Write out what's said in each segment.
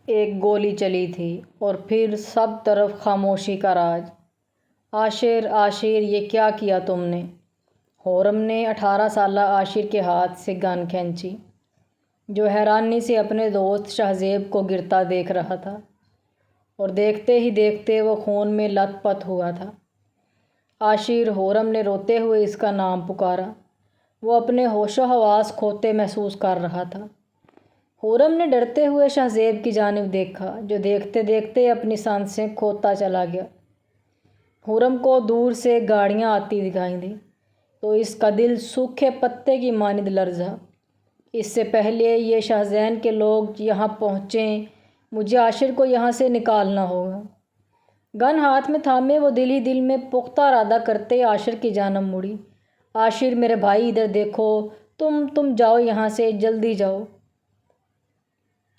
ایک گولی چلی تھی اور پھر سب طرف خاموشی کا راج۔ عاشر عاشر یہ کیا کیا تم نے؟ خرم نے 18 سالہ عاشر کے ہاتھ سے گن کھینچی، جو حیرانی سے اپنے دوست شہزیب کو گرتا دیکھ رہا تھا، اور دیکھتے ہی دیکھتے وہ خون میں لت پت ہوا تھا۔ عاشر، خرم نے روتے ہوئے اس کا نام پکارا۔ وہ اپنے ہوش و حواس کھوتے محسوس کر رہا تھا۔ خرم نے ڈرتے ہوئے شہزیب کی جانب دیکھا، جو دیکھتے دیکھتے اپنی سانسیں کھوتا چلا گیا۔ خرم کو دور سے گاڑیاں آتی دکھائی دیں تو اس کا دل سوکھے پتے کی مانند لرزا۔ اس سے پہلے یہ شاہزین کے لوگ یہاں پہنچیں، مجھے عاشر کو یہاں سے نکالنا ہوگا۔ گن ہاتھ میں تھامے وہ دل ہی دل میں پختہ ارادہ کرتے عاشر کی جانب مڑی۔ عاشر، میرے بھائی، ادھر دیکھو، تم جاؤ یہاں سے، جلدی جاؤ۔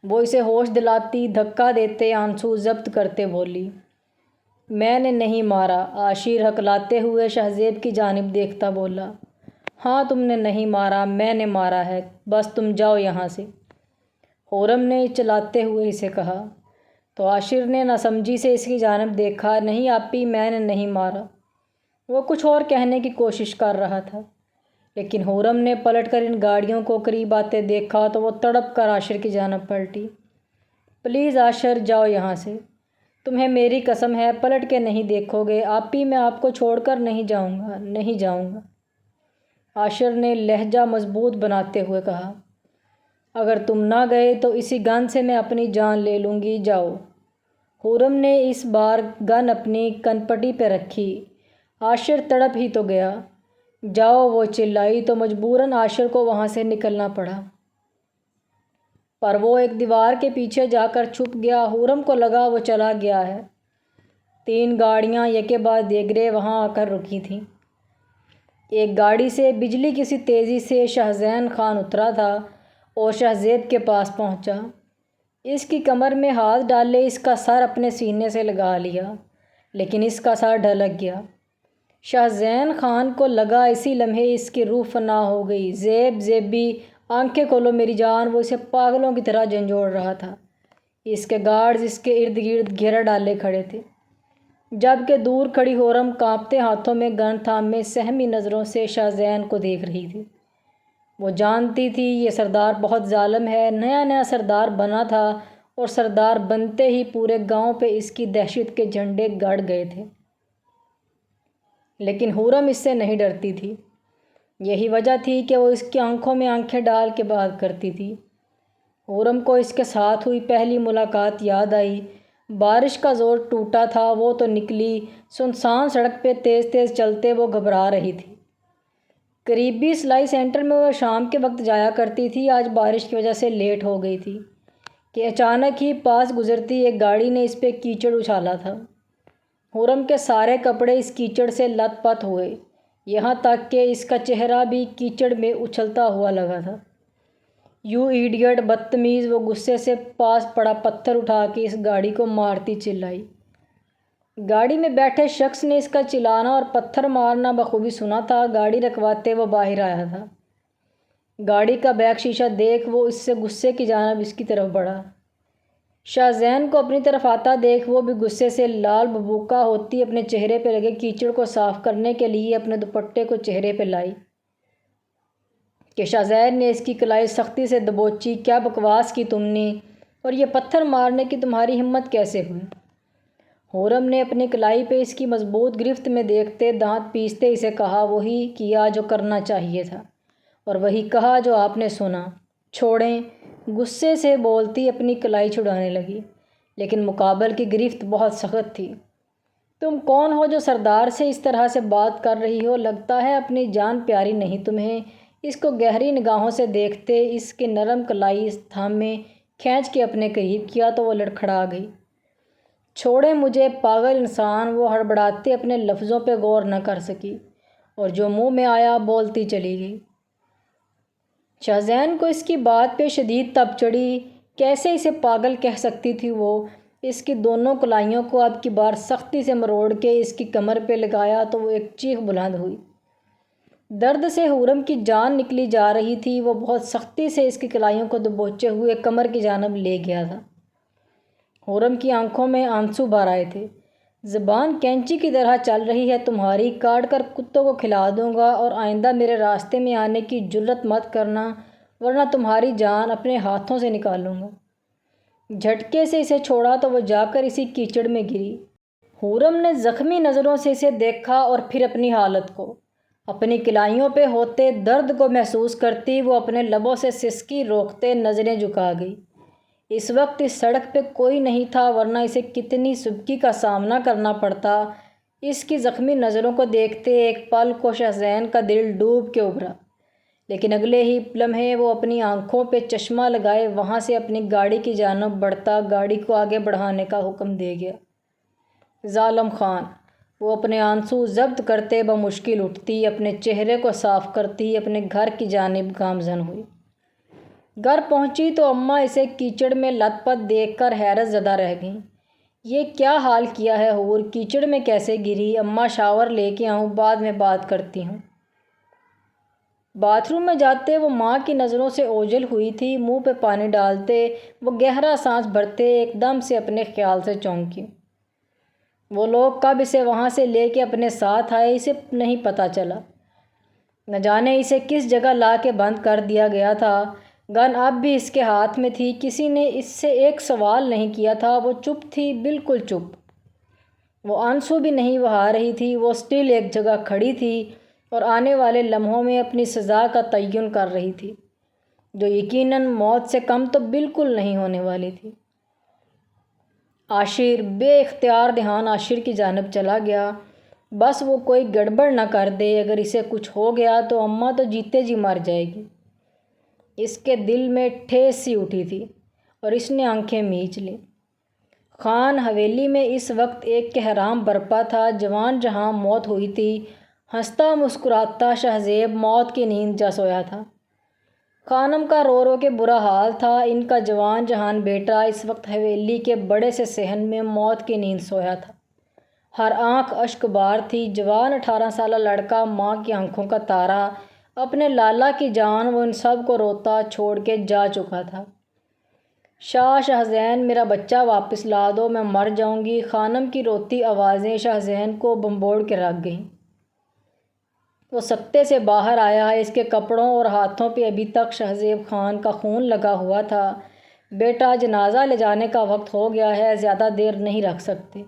وہ اسے ہوش دلاتی، دھکا دیتے، آنسو ضبط کرتے بولی، میں نے نہیں مارا۔ عاشر ہکلاتے ہوئے شہزیب کی جانب دیکھتا بولا، ہاں تم نے نہیں مارا، میں نے مارا ہے، بس تم جاؤ یہاں سے۔ خرم نے چلاتے ہوئے اسے کہا تو عاشر نے ناسمجھی سے اس کی جانب دیکھا، نہیں آپی، میں نے نہیں مارا۔ وہ کچھ اور کہنے کی کوشش کر رہا تھا، لیکن خرم نے پلٹ کر ان گاڑیوں کو قریب آتے دیکھا تو وہ تڑپ کر عاشر کی جانب پلٹی۔ پلیز عاشر، جاؤ یہاں سے، تمہیں میری قسم ہے، پلٹ کے نہیں دیکھو گے۔ آپی، میں آپ کو چھوڑ کر نہیں جاؤں گا، نہیں جاؤں گا۔ عاشر نے لہجہ مضبوط بناتے ہوئے کہا، اگر تم نہ گئے تو اسی گن سے میں اپنی جان لے لوں گی، جاؤ۔ خرم نے اس بار گن اپنی کنپٹی پہ رکھی۔ عاشر تڑپ ہی تو گیا۔ جاؤ، وہ چلائی تو مجبوراً عاشر کو وہاں سے نکلنا پڑا، پر وہ ایک دیوار کے پیچھے جا کر چھپ گیا۔ خرم کو لگا وہ چلا گیا ہے۔ 3 گاڑیاں یکے بعد دیگرے وہاں آ کر رکی تھیں۔ ایک گاڑی سے بجلی کسی تیزی سے شہزین خان اترا تھا اور شہزیب کے پاس پہنچا۔ اس کی کمر میں ہاتھ ڈالے اس کا سر اپنے سینے سے لگا لیا، لیکن اس کا سر ڈھلک گیا۔ شہزین خان کو لگا اسی لمحے اس کی روح فنا ہو گئی۔ زیب، زیبی، آنکھیں کھولو میری جان، وہ اسے پاگلوں کی طرح جھنجھوڑ رہا تھا۔ اس کے گارڈز اس کے ارد گرد گھیرا ڈالے کھڑے تھے، جبکہ دور کھڑی خرم کانپتے ہاتھوں میں گن تھامے سہمی نظروں سے شہزین کو دیکھ رہی تھی۔ وہ جانتی تھی یہ سردار بہت ظالم ہے، نیا نیا سردار بنا تھا اور سردار بنتے ہی پورے گاؤں پہ اس کی دہشت کے جھنڈے گڑ گئے تھے، لیکن خرم اس سے نہیں ڈرتی تھی۔ یہی وجہ تھی کہ وہ اس کی آنکھوں میں آنکھیں ڈال کے بات کرتی تھی۔ خرم کو اس کے ساتھ ہوئی پہلی ملاقات یاد آئی۔ بارش کا زور ٹوٹا تھا، وہ تو نکلی، سنسان سڑک پہ تیز تیز چلتے وہ گھبرا رہی تھی۔ قریبی سلائی سینٹر میں وہ شام کے وقت جایا کرتی تھی، آج بارش کی وجہ سے لیٹ ہو گئی تھی کہ اچانک ہی پاس گزرتی ایک گاڑی نے اس پہ کیچڑ اچھالا تھا۔ خرم کے سارے کپڑے اس کیچڑ سے لت پت ہوئے، یہاں تک کہ اس کا چہرہ بھی کیچڑ میں اچھلتا ہوا لگا تھا۔ یو ایڈیٹ، بدتمیز، وہ غصے سے پاس پڑا پتھر اٹھا کے اس گاڑی کو مارتی چلائی۔ گاڑی میں بیٹھے شخص نے اس کا چلانا اور پتھر مارنا بخوبی سنا تھا۔ گاڑی رکواتے وہ باہر آیا تھا۔ گاڑی کا بیک شیشہ دیکھ وہ اس سے غصے کی جانب اس کی طرف بڑھا۔ شاہزین کو اپنی طرف آتا دیکھ وہ بھی غصے سے لال بھبوکا ہوتی اپنے چہرے پہ لگے کیچڑ کو صاف کرنے کے لیے اپنے دوپٹے کو چہرے پہ لائی کہ شاہزین نے اس کی کلائی سختی سے دبوچی، کیا بکواس کی تم نے، اور یہ پتھر مارنے کی تمہاری ہمت کیسے ہوئی؟ خرم نے اپنی کلائی پہ اس کی مضبوط گرفت میں دیکھتے دانت پیستے اسے کہا، وہی کیا جو کرنا چاہیے تھا، اور وہی کہا جو آپ نے سنا۔ چھوڑیں، غصے سے بولتی اپنی کلائی چھڑانے لگی، لیکن مقابل کی گرفت بہت سخت تھی۔ تم کون ہو جو سردار سے اس طرح سے بات کر رہی ہو؟ لگتا ہے اپنی جان پیاری نہیں تمہیں؟ اس کو گہری نگاہوں سے دیکھتے اس کے نرم کلائی تھامے کھینچ کے اپنے قریب کیا تو وہ لڑکھڑا گئی۔ چھوڑیں مجھے، پاگل انسان، وہ ہڑبڑاتے اپنے لفظوں پہ غور نہ کر سکی اور جو منہ میں آیا بولتی چلی گئی۔ شاہزین کو اس کی بات پہ شدید تب چڑھی، کیسے اسے پاگل کہہ سکتی تھی وہ؟ اس کی دونوں کلائیوں کو اب کی بار سختی سے مروڑ کے اس کی کمر پہ لگایا تو وہ ایک چیخ بلند ہوئی۔ درد سے خرم کی جان نکلی جا رہی تھی۔ وہ بہت سختی سے اس کی کلائیوں کو دبوچے ہوئے کمر کی جانب لے گیا تھا۔ خرم کی آنکھوں میں آنسو بھر آئے تھے۔ زبان کینچی کی طرح چل رہی ہے تمہاری، کاٹ کر کتوں کو کھلا دوں گا، اور آئندہ میرے راستے میں آنے کی جرت مت کرنا ورنہ تمہاری جان اپنے ہاتھوں سے نکالوں گا۔ جھٹکے سے اسے چھوڑا تو وہ جا کر اسی کیچڑ میں گری۔ خرم نے زخمی نظروں سے اسے دیکھا اور پھر اپنی حالت کو۔ اپنی کلائیوں پہ ہوتے درد کو محسوس کرتی وہ اپنے لبوں سے سسکی روکتے نظریں جھکا گئی۔ اس وقت اس سڑک پہ کوئی نہیں تھا ورنہ اسے کتنی سبکی کا سامنا کرنا پڑتا۔ اس کی زخمی نظروں کو دیکھتے ایک پل کو شہزین کا دل ڈوب کے ابھرا، لیکن اگلے ہی لمحے وہ اپنی آنکھوں پہ چشمہ لگائے وہاں سے اپنی گاڑی کی جانب بڑھتا گاڑی کو آگے بڑھانے کا حکم دے گیا۔ ظالم خان! وہ اپنے آنسو ضبط کرتے بمشکل اٹھتی، اپنے چہرے کو صاف کرتی، اپنے گھر کی جانب گامزن ہوئی۔ گھر پہنچی تو اماں اسے کیچڑ میں لت پت دیکھ کر حیرت زدہ رہ گئیں۔ یہ کیا حال کیا ہے حور؟ کیچڑ میں کیسے گری؟ اماں شاور لے کے آؤں، بعد میں بات کرتی ہوں۔ باتھ روم میں جاتے وہ ماں کی نظروں سے اوجھل ہوئی تھی۔ منہ پہ پانی ڈالتے وہ گہرا سانس بھرتے ایک دم سے اپنے خیال سے چونکی۔ وہ لوگ کب اسے وہاں سے لے کے اپنے ساتھ آئے اسے نہیں پتہ چلا۔ نہ جانے اسے کس جگہ لا کے بند کر دیا گیا تھا۔ گن اب بھی اس کے ہاتھ میں تھی۔ کسی نے اس سے ایک سوال نہیں کیا تھا۔ وہ چپ تھی، بالکل چپ۔ وہ آنسو بھی نہیں بہا رہی تھی، وہ اسٹل ایک جگہ کھڑی تھی اور آنے والے لمحوں میں اپنی سزا کا تعین کر رہی تھی، جو یقیناً موت سے کم تو بالکل نہیں ہونے والی تھی۔ عاشر! بے اختیار دھیان عاشر کی جانب چلا گیا۔ بس وہ کوئی گڑبڑ نہ کر دے، اگر اسے کچھ ہو گیا تو اماں تو جیتے جی مر جائے گی۔ اس کے دل میں ٹھیس سی اٹھی تھی اور اس نے آنکھیں میچ لیں۔ خان حویلی میں اس وقت ایک کہرام برپا تھا۔ جوان جہاں موت ہوئی تھی، ہنستا مسکراتا شہزیب موت کی نیند جا سویا تھا۔ خانم کا رو رو کے برا حال تھا۔ ان کا جوان جہان بیٹا اس وقت حویلی کے بڑے سے صحن میں موت کی نیند سویا تھا۔ ہر آنکھ اشک بار تھی۔ جوان 18 سالہ لڑکا، ماں کی آنکھوں کا تارا، اپنے لالا کی جان، وہ ان سب کو روتا چھوڑ کے جا چکا تھا۔ شاہ شہزین میرا بچہ واپس لا دو، میں مر جاؤں گی۔ خانم کی روتی آوازیں شہزین کو بمبوڑ کے رکھ گئیں۔ وہ سکتے سے باہر آیا۔ اس کے کپڑوں اور ہاتھوں پہ ابھی تک شہزیب خان کا خون لگا ہوا تھا۔ بیٹا، جنازہ لے جانے کا وقت ہو گیا ہے، زیادہ دیر نہیں رکھ سکتے۔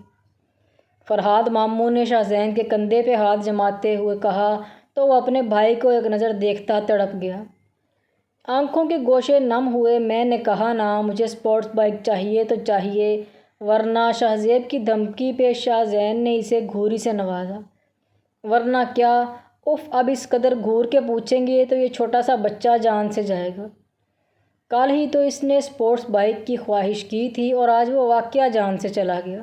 فرہاد ماموں نے شہزین کے کندھے پہ ہاتھ جماتے ہوئے کہا تو وہ اپنے بھائی کو ایک نظر دیکھتا تڑپ گیا۔ آنکھوں کے گوشے نم ہوئے۔ میں نے کہا نا، مجھے اسپورٹس بائک چاہیے تو چاہیے، ورنہ؟ شہزیب کی دھمکی پہ شاہزین نے اسے گھوری سے نوازا۔ ورنہ کیا؟ اف، اب اس قدر گھور کے پوچھیں گے تو یہ چھوٹا سا بچہ جان سے جائے گا۔ کل ہی تو اس نے اسپورٹس بائک کی خواہش کی تھی اور آج وہ واقعہ جان سے چلا گیا۔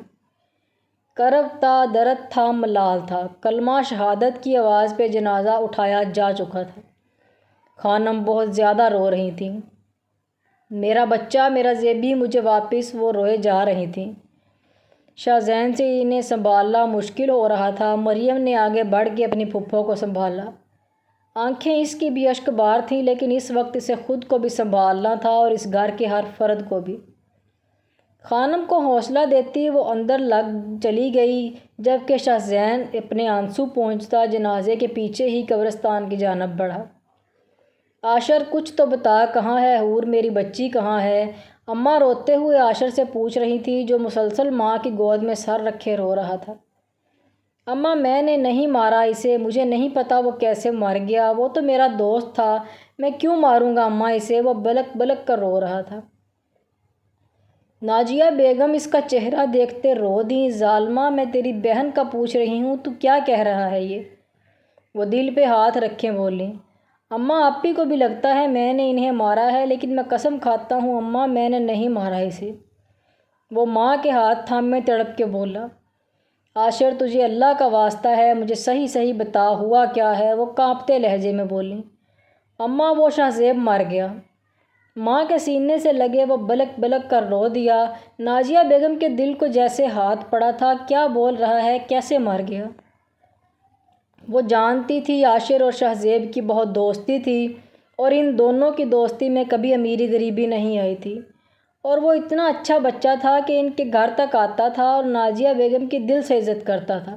کرب تھا، درد تھا، ملال تھا۔ کلمہ شہادت کی آواز پہ جنازہ اٹھایا جا چکا تھا۔ خانم بہت زیادہ رو رہی تھیں۔ میرا بچہ، میرا زیبی، مجھے واپس، وہ روئے جا رہی تھیں۔ شہزین سے انہیں سنبھالنا مشکل ہو رہا تھا۔ مریم نے آگے بڑھ کے اپنی پھپھو کو سنبھالا۔ آنکھیں اس کی بھی اشک بار تھیں، لیکن اس وقت اسے خود کو بھی سنبھالنا تھا اور اس گھر کے ہر فرد کو بھی۔ خانم کو حوصلہ دیتی وہ اندر لگ چلی گئی، جبکہ شہزین اپنے آنسو پونچھتا جنازے کے پیچھے ہی قبرستان کی جانب بڑھا۔ عاشر، کچھ تو بتا، کہاں ہے حور؟ میری بچی کہاں ہے؟ اماں روتے ہوئے عاشر سے پوچھ رہی تھی، جو مسلسل ماں کی گود میں سر رکھے رو رہا تھا۔ اماں، میں نے نہیں مارا اسے، مجھے نہیں پتا وہ کیسے مر گیا، وہ تو میرا دوست تھا، میں کیوں ماروں گا اماں اسے؟ وہ بلک بلک کر رو رہا تھا۔ ناجیہ بیگم اس کا چہرہ دیکھتے رو دیں۔ ظالمہ، میں تیری بہن کا پوچھ رہی ہوں، تو کیا کہہ رہا ہے یہ؟ وہ دل پہ ہاتھ رکھے بولیں۔ اماں، آپی کو بھی لگتا ہے میں نے انہیں مارا ہے، لیکن میں قسم کھاتا ہوں اماں، میں نے نہیں مارا اسے۔ وہ ماں کے ہاتھ تھامے تڑپ کے بولا۔ عاشر، تجھے اللہ کا واسطہ ہے، مجھے صحیح صحیح بتا، ہوا کیا ہے؟ وہ کانپتے لہجے میں بولیں۔ اماں، وہ شہزیب مر گیا۔ ماں کے سینے سے لگے وہ بلک بلک کر رو دیا۔ ناجیہ بیگم کے دل کو جیسے ہاتھ پڑا تھا۔ کیا بول رہا ہے؟ کیسے مر گیا؟ وہ جانتی تھی عاشر اور شہزیب کی بہت دوستی تھی اور ان دونوں کی دوستی میں کبھی امیری غریبی نہیں آئی تھی۔ اور وہ اتنا اچھا بچہ تھا کہ ان کے گھر تک آتا تھا اور نازیہ بیگم کی دل سے عزت کرتا تھا۔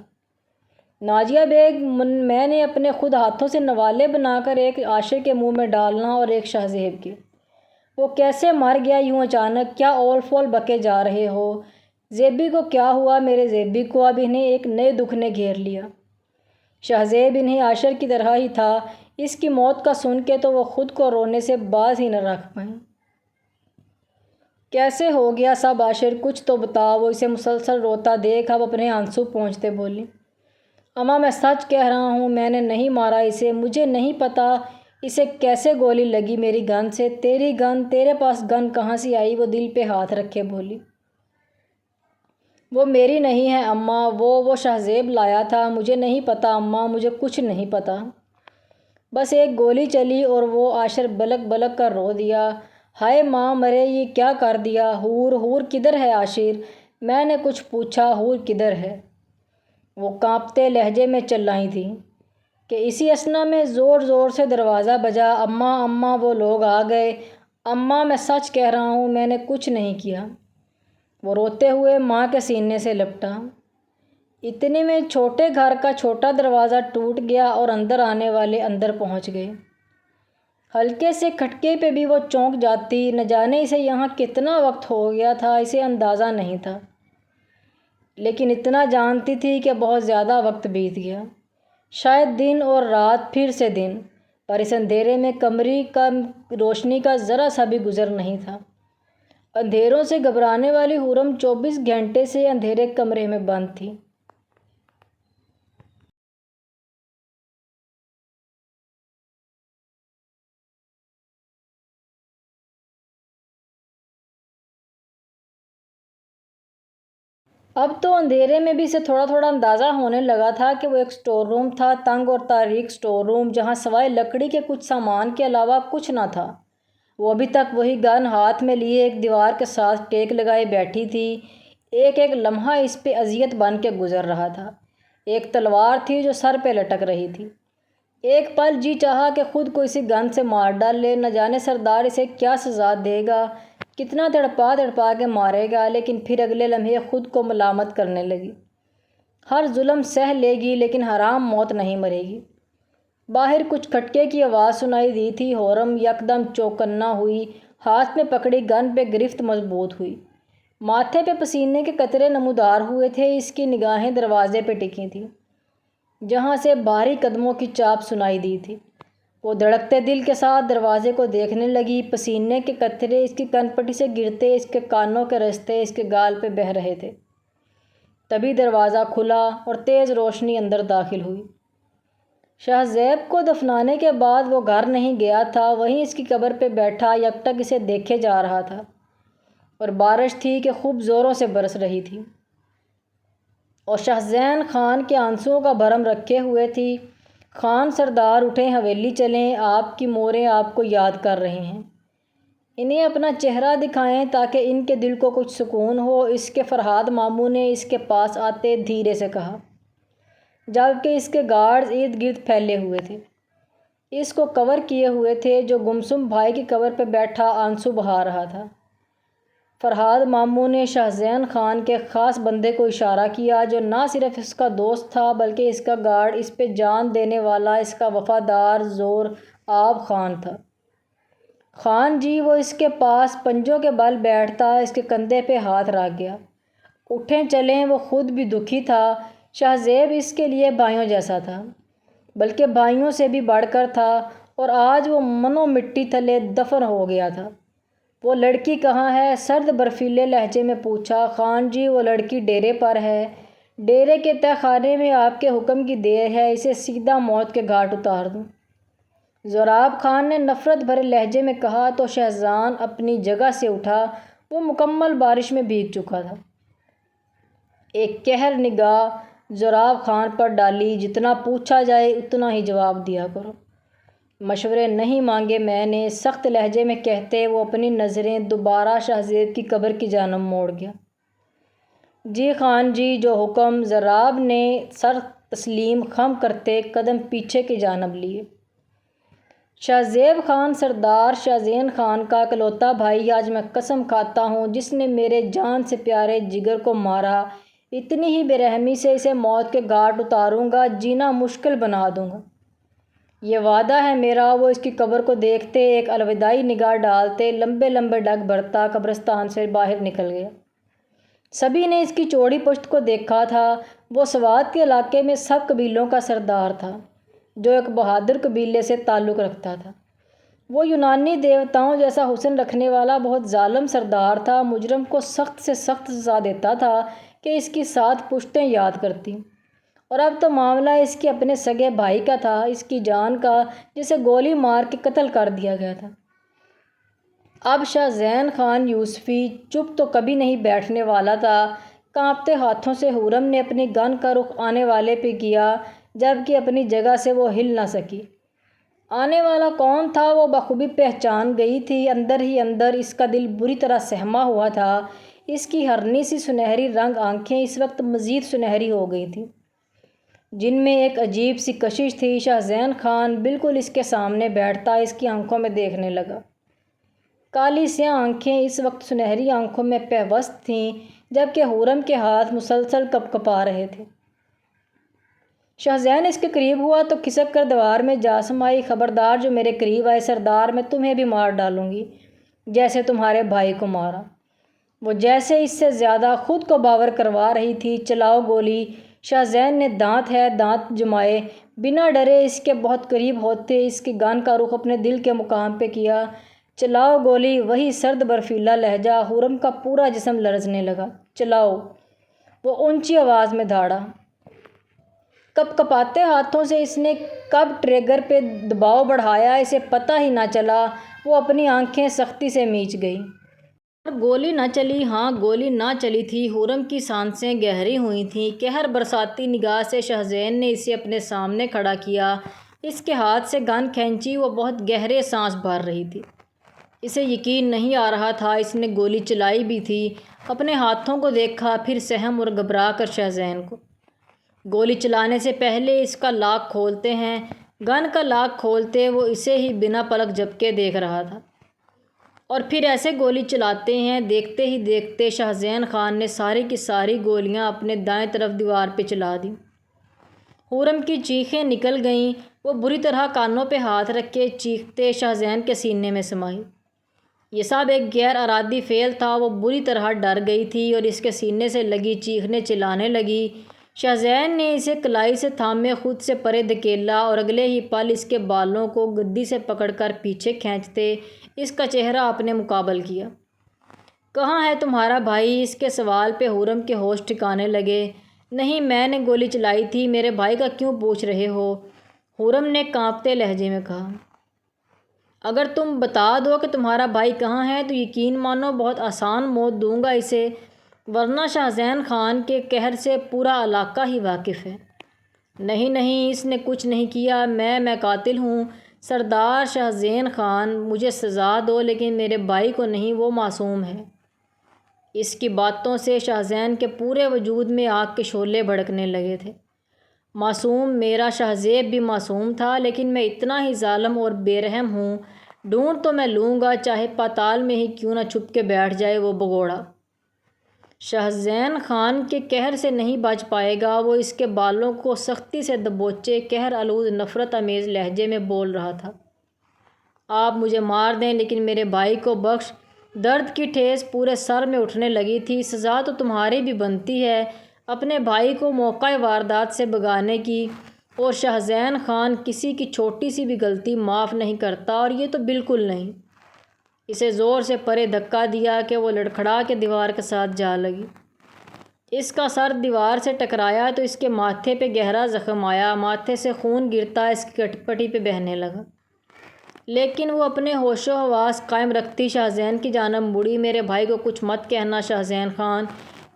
نازیہ بیگ میں نے اپنے خود ہاتھوں سے نوالے بنا کر ایک عاشق کے منہ میں ڈالنا اور ایک شاہ زیب کے۔ وہ کیسے مر گیا یوں اچانک؟ کیا اول فول بکے جا رہے ہو؟ زیبی کو کیا ہوا؟ میرے زیبی کو اب انہیں ایک نئے دکھ نے گھیر لیا۔ شاہ زیب انہیں عاشر کی طرح ہی تھا۔ اس کی موت کا سن کے تو وہ خود کو رونے سے باز ہی نہ رکھ پائیں۔ کیسے ہو گیا سب عاشر؟ کچھ تو بتاؤ۔ وہ اسے مسلسل روتا دیکھ اب اپنے آنسو پونچھتے بولی، اماں میں سچ کہہ رہا ہوں، میں نے نہیں مارا اسے۔ مجھے نہیں پتہ اسے کیسے گولی لگی میری گن سے۔ تیری گن؟ تیرے پاس گن کہاں سے آئی؟ وہ دل پہ ہاتھ رکھے بولی، وہ میری نہیں ہے اماں، وہ شاہ زیب لایا تھا۔ مجھے نہیں پتہ اماں، مجھے کچھ نہیں پتہ۔ بس ایک گولی چلی اور وہ عاشر بلک بلک کر رو دیا، ہائے ماں مرے، یہ کیا کر دیا؟ حور کدھر ہے عاشر؟ میں نے کچھ پوچھا، حور کدھر ہے؟ وہ کانپتے لہجے میں چلائی تھی کہ اسی اثنا میں زور زور سے دروازہ بجا، اماں اماں وہ لوگ آ گئے، اماں میں سچ کہہ رہا ہوں، میں نے کچھ نہیں کیا۔ وہ روتے ہوئے ماں کے سینے سے لپٹا۔ اتنے میں چھوٹے گھر کا چھوٹا دروازہ ٹوٹ گیا اور اندر آنے والے اندر پہنچ گئے۔ ہلکے سے کھٹکے پہ بھی وہ چونک جاتی، نہ جانے اسے یہاں کتنا وقت ہو گیا تھا، اسے اندازہ نہیں تھا، لیکن اتنا جانتی تھی کہ بہت زیادہ وقت بیت گیا، شاید دن اور رات پھر سے دن، پر اس اندھیرے میں کمرے کا روشنی کا ذرا سا بھی گزر نہیں تھا۔ اندھیروں سے گھبرانے والی حورم 24 گھنٹے سے اندھیرے کمرے میں بند تھی۔ اب تو اندھیرے میں بھی اسے تھوڑا تھوڑا اندازہ ہونے لگا تھا کہ وہ ایک اسٹور روم تھا، تنگ اور تاریک اسٹور روم، جہاں سوائے لکڑی کے کچھ سامان کے علاوہ کچھ نہ تھا۔ وہ ابھی تک وہی گن ہاتھ میں لیے ایک دیوار کے ساتھ ٹیک لگائے بیٹھی تھی۔ ایک ایک لمحہ اس پہ اذیت بن کے گزر رہا تھا۔ ایک تلوار تھی جو سر پہ لٹک رہی تھی۔ ایک پل جی چاہا کہ خود کو اسی گن سے مار ڈالے، نہ جانے سردار اسے کیا سزا دے گا، کتنا تڑپا تڑپا کے مارے گا، لیکن پھر اگلے لمحے خود کو ملامت کرنے لگی، ہر ظلم سہ لے گی لیکن حرام موت نہیں مرے گی۔ باہر کچھ کھٹکے کی آواز سنائی دی تھی۔ حورم یکدم چوکنا ہوئی، ہاتھ میں پکڑی گن پہ گرفت مضبوط ہوئی، ماتھے پہ پسینے کے قطرے نمودار ہوئے تھے۔ اس کی نگاہیں دروازے پہ ٹکی تھیں جہاں سے بھاری قدموں کی چاپ سنائی دی تھی۔ وہ دھڑکتے دل کے ساتھ دروازے کو دیکھنے لگی۔ پسینے کے قطرے اس کی کن پٹی سے گرتے اس کے کانوں کے رستے اس کے گال پہ بہہ رہے تھے۔ تبھی دروازہ کھلا اور تیز روشنی اندر داخل ہوئی۔ شاہ زیب کو دفنانے کے بعد وہ گھر نہیں گیا تھا، وہیں اس کی قبر پہ بیٹھا یکٹک اسے دیکھے جا رہا تھا، اور بارش تھی کہ خوب زوروں سے برس رہی تھی، اور شاہ زین خان کے آنسوؤں کا بھرم رکھے ہوئے تھی۔ خان سردار اٹھیں، حویلی چلیں، آپ کی موریں آپ کو یاد کر رہی ہیں، انہیں اپنا چہرہ دکھائیں تاکہ ان کے دل کو کچھ سکون ہو۔ اس کے فرہاد ماموں نے اس کے پاس آتے دھیرے سے کہا، جبکہ اس کے گارڈز ارد گرد پھیلے ہوئے تھے، اس کو کور کیے ہوئے تھے، جو گمسم بھائی کی قبر پہ بیٹھا آنسو بہا رہا تھا۔ فرہاد ماموں نے شاہ زین خان کے خاص بندے کو اشارہ کیا، جو نہ صرف اس کا دوست تھا بلکہ اس کا گارڈ، اس پہ جان دینے والا، اس کا وفادار زور آب خان تھا۔ خان جی، وہ اس کے پاس پنجوں کے بل بیٹھتا، اس کے کندھے پہ ہاتھ رکھ گیا، اٹھیں چلیں۔ وہ خود بھی دکھی تھا۔ شاہ زیب اس کے لیے بھائیوں جیسا تھا، بلکہ بھائیوں سے بھی بڑھ کر تھا، اور آج وہ منو مٹی تلے دفن ہو گیا تھا۔ وہ لڑکی کہاں ہے؟ سرد برفیلے لہجے میں پوچھا۔ خان جی، وہ لڑکی ڈیرے پر ہے، ڈیرے کے تہہ خانے میں آپ کے حکم کی دیر ہے، اسے سیدھا موت کے گھاٹ اتار دوں۔ زوراب خان نے نفرت بھرے لہجے میں کہا تو شہزان اپنی جگہ سے اٹھا، وہ مکمل بارش میں بھیگ چکا تھا۔ ایک قہر نگاہ زوراب خان پر ڈالی، جتنا پوچھا جائے اتنا ہی جواب دیا کرو، مشورے نہیں مانگے میں نے، سخت لہجے میں کہتے وہ اپنی نظریں دوبارہ شاہ زیب کی قبر کی جانب موڑ گیا۔ جی خان جی، جو حکم۔ زوراب نے سر تسلیم خم کرتے قدم پیچھے کی جانب لیے۔ شاہ زیب خان سردار شاہ زین خان کا اکلوتا بھائی، آج میں قسم کھاتا ہوں جس نے میرے جان سے پیارے جگر کو مارا، اتنی ہی بے رحمی سے اسے موت کے گھاٹ اتاروں گا، جینا مشکل بنا دوں گا۔ یہ وعدہ ہے میرا۔ وہ اس کی قبر کو دیکھتے، ایک الوداعی نگاہ ڈالتے، لمبے لمبے ڈگ بھرتا قبرستان سے باہر نکل گیا۔ سبھی نے اس کی چوڑی پشت کو دیکھا تھا۔ وہ سوات کے علاقے میں سب قبیلوں کا سردار تھا، جو ایک بہادر قبیلے سے تعلق رکھتا تھا۔ وہ یونانی دیوتاؤں جیسا حسن رکھنے والا بہت ظالم سردار تھا۔ مجرم کو سخت سے سخت سزا دیتا تھا کہ اس کی 7 پشتیں یاد کرتی۔ اور اب تو معاملہ اس کے اپنے سگے بھائی کا تھا، اس کی جان کا، جسے گولی مار کے قتل کر دیا گیا تھا۔ اب شاہ زین خان یوسفی چپ تو کبھی نہیں بیٹھنے والا تھا۔ کانپتے ہاتھوں سے حورم نے اپنی گن کا رخ آنے والے پہ کیا، جبکہ اپنی جگہ سے وہ ہل نہ سکی۔ آنے والا کون تھا وہ بخوبی پہچان گئی تھی۔ اندر ہی اندر اس کا دل بری طرح سہما ہوا تھا۔ اس کی ہرنی سی سنہری رنگ آنکھیں اس وقت مزید سنہری ہو گئی تھیں، جن میں ایک عجیب سی کشش تھی۔ شاہ زین خان بالکل اس کے سامنے بیٹھتا اس کی آنکھوں میں دیکھنے لگا۔ کالی سیاہ آنکھیں اس وقت سنہری آنکھوں میں پیوست تھیں، جبکہ حورم کے ہاتھ مسلسل کپکپا رہے تھے۔ شاہ زین اس کے قریب ہوا تو کھسک کر دیوار میں جا سمائی۔ خبردار جو میرے قریب آئے سردار، میں تمہیں بھی مار ڈالوں گی جیسے تمہارے بھائی کو مارا۔ وہ جیسے اس سے زیادہ خود کو باور کروا رہی تھی۔ چلاؤ گولی۔ شاہ زین نے دانت جمائے، بنا ڈرے اس کے بہت قریب ہوتے اس کی گن کا رخ اپنے دل کے مقام پہ کیا۔ چلاؤ گولی۔ وہی سرد برفیلا لہجہ۔ حورم کا پورا جسم لرزنے لگا۔ چلاؤ، وہ اونچی آواز میں دھاڑا۔ کپکپاتے ہاتھوں سے اس نے کب ٹریگر پہ دباؤ بڑھایا اسے پتہ ہی نہ چلا۔ وہ اپنی آنکھیں سختی سے میچ گئی۔ اور گولی نہ چلی۔ ہاں، گولی نہ چلی تھی۔ حورم کی سانسیں گہری ہوئی تھیں۔ قہر برساتی نگاہ سے شاہ زین نے اسے اپنے سامنے کھڑا کیا۔ اس کے ہاتھ سے گن کھینچی۔ وہ بہت گہرے سانس بھر رہی تھی۔ اسے یقین نہیں آ رہا تھا اس نے گولی چلائی بھی تھی۔ اپنے ہاتھوں کو دیکھا، پھر سہم اور گھبرا کر شاہ زین کو۔ گولی چلانے سے پہلے اس کا لاک کھولتے ہیں۔ گن کا لاک کھولتے وہ اسے ہی بنا پلک جھپکے دیکھ رہا تھا، اور پھر ایسے گولی چلاتے ہیں۔ دیکھتے ہی دیکھتے شاہ زین خان نے ساری کی ساری گولیاں اپنے دائیں طرف دیوار پہ چلا دیں۔ حورم کی چیخیں نکل گئیں۔ وہ بری طرح کانوں پہ ہاتھ رکھ کے چیختے شاہ زین کے سینے میں سمائی۔ یہ سب ایک غیر ارادی فعل تھا۔ وہ بری طرح ڈر گئی تھی اور اس کے سینے سے لگی چیخنے چلانے لگی۔ شاہ زین نے اسے کلائی سے تھامے خود سے پرے دھکیلا اور اگلے ہی پل اس کے بالوں کو گدی سے پکڑ کر پیچھے کھینچتے اس کا چہرہ اپنے مقابل کیا۔ کہاں ہے تمہارا بھائی؟ اس کے سوال پہ حورم کے ہوش ٹھکانے لگے۔ نہیں، میں نے گولی چلائی تھی۔ میرے بھائی کا کیوں پوچھ رہے ہو؟ حورم نے کانپتے لہجے میں کہا۔ اگر تم بتا دو کہ تمہارا بھائی کہاں ہے تو یقین مانو بہت آسان موت دوں گا اسے، ورنہ شاہ زین خان کے قہر سے پورا علاقہ ہی واقف ہے۔ نہیں نہیں، اس نے کچھ نہیں کیا۔ میں قاتل ہوں۔ سردار شاہ زین خان، مجھے سزا دو لیکن میرے بھائی کو نہیں، وہ معصوم ہے۔ اس کی باتوں سے شاہ زین کے پورے وجود میں آگ کے شعلے بھڑکنے لگے تھے۔ معصوم؟ میرا شاہ زیب بھی معصوم تھا، لیکن میں اتنا ہی ظالم اور بے رحم ہوں۔ ڈھونڈ تو میں لوں گا، چاہے پاتال میں ہی کیوں نہ چھپ کے بیٹھ جائے وہ بگوڑا۔ شاہ زین خان کے قہر سے نہیں بچ پائے گا۔ وہ اس کے بالوں کو سختی سے دبوچے قہر آلود نفرت آمیز لہجے میں بول رہا تھا۔ آپ مجھے مار دیں لیکن میرے بھائی کو بخش۔ درد کی ٹھیس پورے سر میں اٹھنے لگی تھی۔ سزا تو تمہاری بھی بنتی ہے اپنے بھائی کو موقع واردات سے بھگانے کی، اور شاہ زین خان کسی کی چھوٹی سی بھی غلطی معاف نہیں کرتا، اور یہ تو بالکل نہیں۔ اسے زور سے پرے دھکا دیا کہ وہ لڑکھڑا کے دیوار کے ساتھ جا لگی۔ اس کا سر دیوار سے ٹکرایا تو اس کے ماتھے پہ گہرا زخم آیا۔ ماتھے سے خون گرتا اس کی پٹی پہ بہنے لگا، لیکن وہ اپنے ہوش و حواس قائم رکھتی شاہ زین کی جانب مڑی۔ میرے بھائی کو کچھ مت کہنا شاہ زین خان،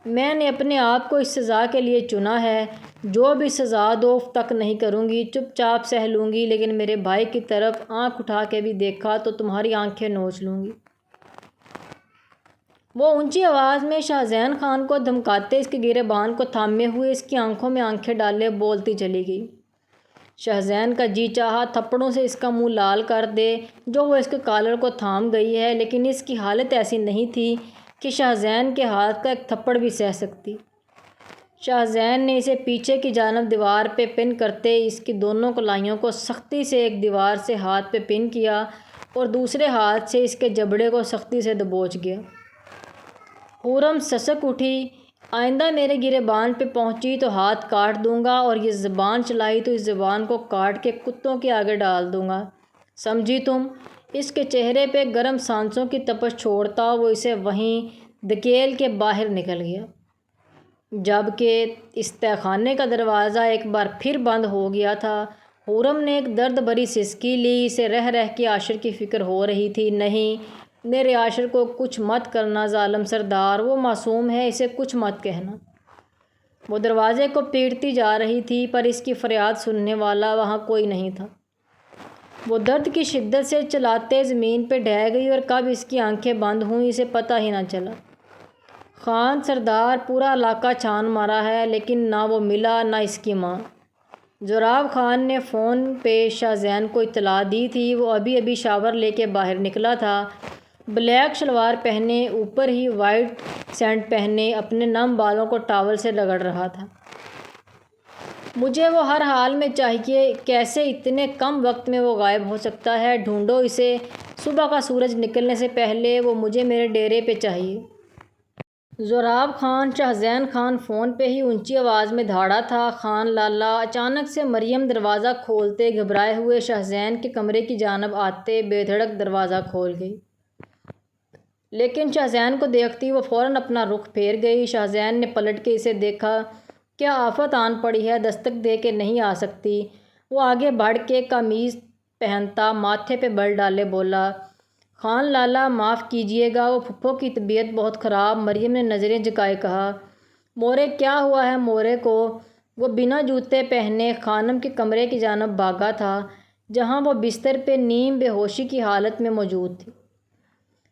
میں نے اپنے آپ کو اس سزا کے لیے چنا ہے۔ جو بھی سزا دو تک نہیں کروں گی، چپ چاپ سہ لوں گی، لیکن میرے بھائی کی طرف آنکھ اٹھا کے بھی دیکھا تو تمہاری آنکھیں نوچ لوں گی۔ وہ اونچی آواز میں شاہ زین خان کو دھمکاتے اس کے گریبان کو تھامے ہوئے اس کی آنکھوں میں آنکھیں ڈالے بولتی چلی گئی۔ شہزین کا جی چاہا تھپڑوں سے اس کا منہ لال کر دے جو وہ اس کے کالر کو تھام گئی ہے، لیکن اس کی حالت ایسی نہیں تھی کہ شہزین کے ہاتھ کا ایک تھپڑ بھی سہ سکتی۔ شہزین نے اسے پیچھے کی جانب دیوار پہ پن کرتے اس کی دونوں کلائیوں کو سختی سے ایک دیوار سے ہاتھ پہ پن کیا اور دوسرے ہاتھ سے اس کے جبڑے کو سختی سے دبوچ گیا۔ خرم سسک اٹھی، آئندہ میرے گریبان پہ پہنچی تو ہاتھ کاٹ دوں گا، اور یہ زبان چلائی تو اس زبان کو کاٹ کے کتوں کے آگے ڈال دوں گا، سمجھی تم؟ اس کے چہرے پہ گرم سانسوں کی تپش چھوڑتا وہ اسے وہیں دھکیل کے باہر نکل گیا۔ جبکہ اس تہہ خانے کا دروازہ ایک بار پھر بند ہو گیا تھا۔ خرم نے ایک درد بھری سسکی لی، اسے رہ رہ کے عاشر کی فکر ہو رہی تھی۔ نہیں، میرے عاشر کو کچھ مت کرنا ظالم سردار، وہ معصوم ہے، اسے کچھ مت کہنا۔ وہ دروازے کو پیٹتی جا رہی تھی پر اس کی فریاد سننے والا وہاں کوئی نہیں تھا۔ وہ درد کی شدت سے چلاتے زمین پہ ڈھہ گئی اور کب اس کی آنکھیں بند ہوئیں اسے پتہ ہی نہ چلا۔ خان سردار، پورا علاقہ چھان مارا ہے لیکن نہ وہ ملا نہ اس کی ماں۔ زراب خان نے فون پہ شہزین کو اطلاع دی تھی، وہ ابھی ابھی شاور لے کے باہر نکلا تھا، بلیک شلوار پہنے، اوپر ہی وائٹ سینڈ پہنے، اپنے نم بالوں کو ٹاول سے رگڑ رہا تھا۔ مجھے وہ ہر حال میں چاہیے، کیسے اتنے کم وقت میں وہ غائب ہو سکتا ہے؟ ڈھونڈو اسے، صبح کا سورج نکلنے سے پہلے وہ مجھے میرے ڈیرے پہ چاہیے۔ زراب خان شہزین خان فون پہ ہی اونچی آواز میں دھاڑا تھا۔ خان لالا! اچانک سے مریم دروازہ کھولتے گھبرائے ہوئے شہزین کے کمرے کی جانب آتے بے دھڑک دروازہ کھول گئی، لیکن شہزین کو دیکھتی وہ فوراً اپنا رخ پھیر گئی۔ شہزین نے پلٹ کے اسے دیکھا، کیا آفت آن پڑی ہے؟ دستک دے کے نہیں آ سکتی؟ وہ آگے بڑھ کے قمیض پہنتا ماتھے پہ بل ڈالے بولا، خان لالا معاف کیجیے گا، وہ پھپھو کی طبیعت بہت خراب۔ مریم نے نظریں جھکائے کہا، مورے کیا ہوا ہے مورے کو؟ وہ بنا جوتے پہنے خانم کے کمرے کی جانب بھاگا تھا جہاں وہ بستر پہ نیم بے ہوشی کی حالت میں موجود تھی۔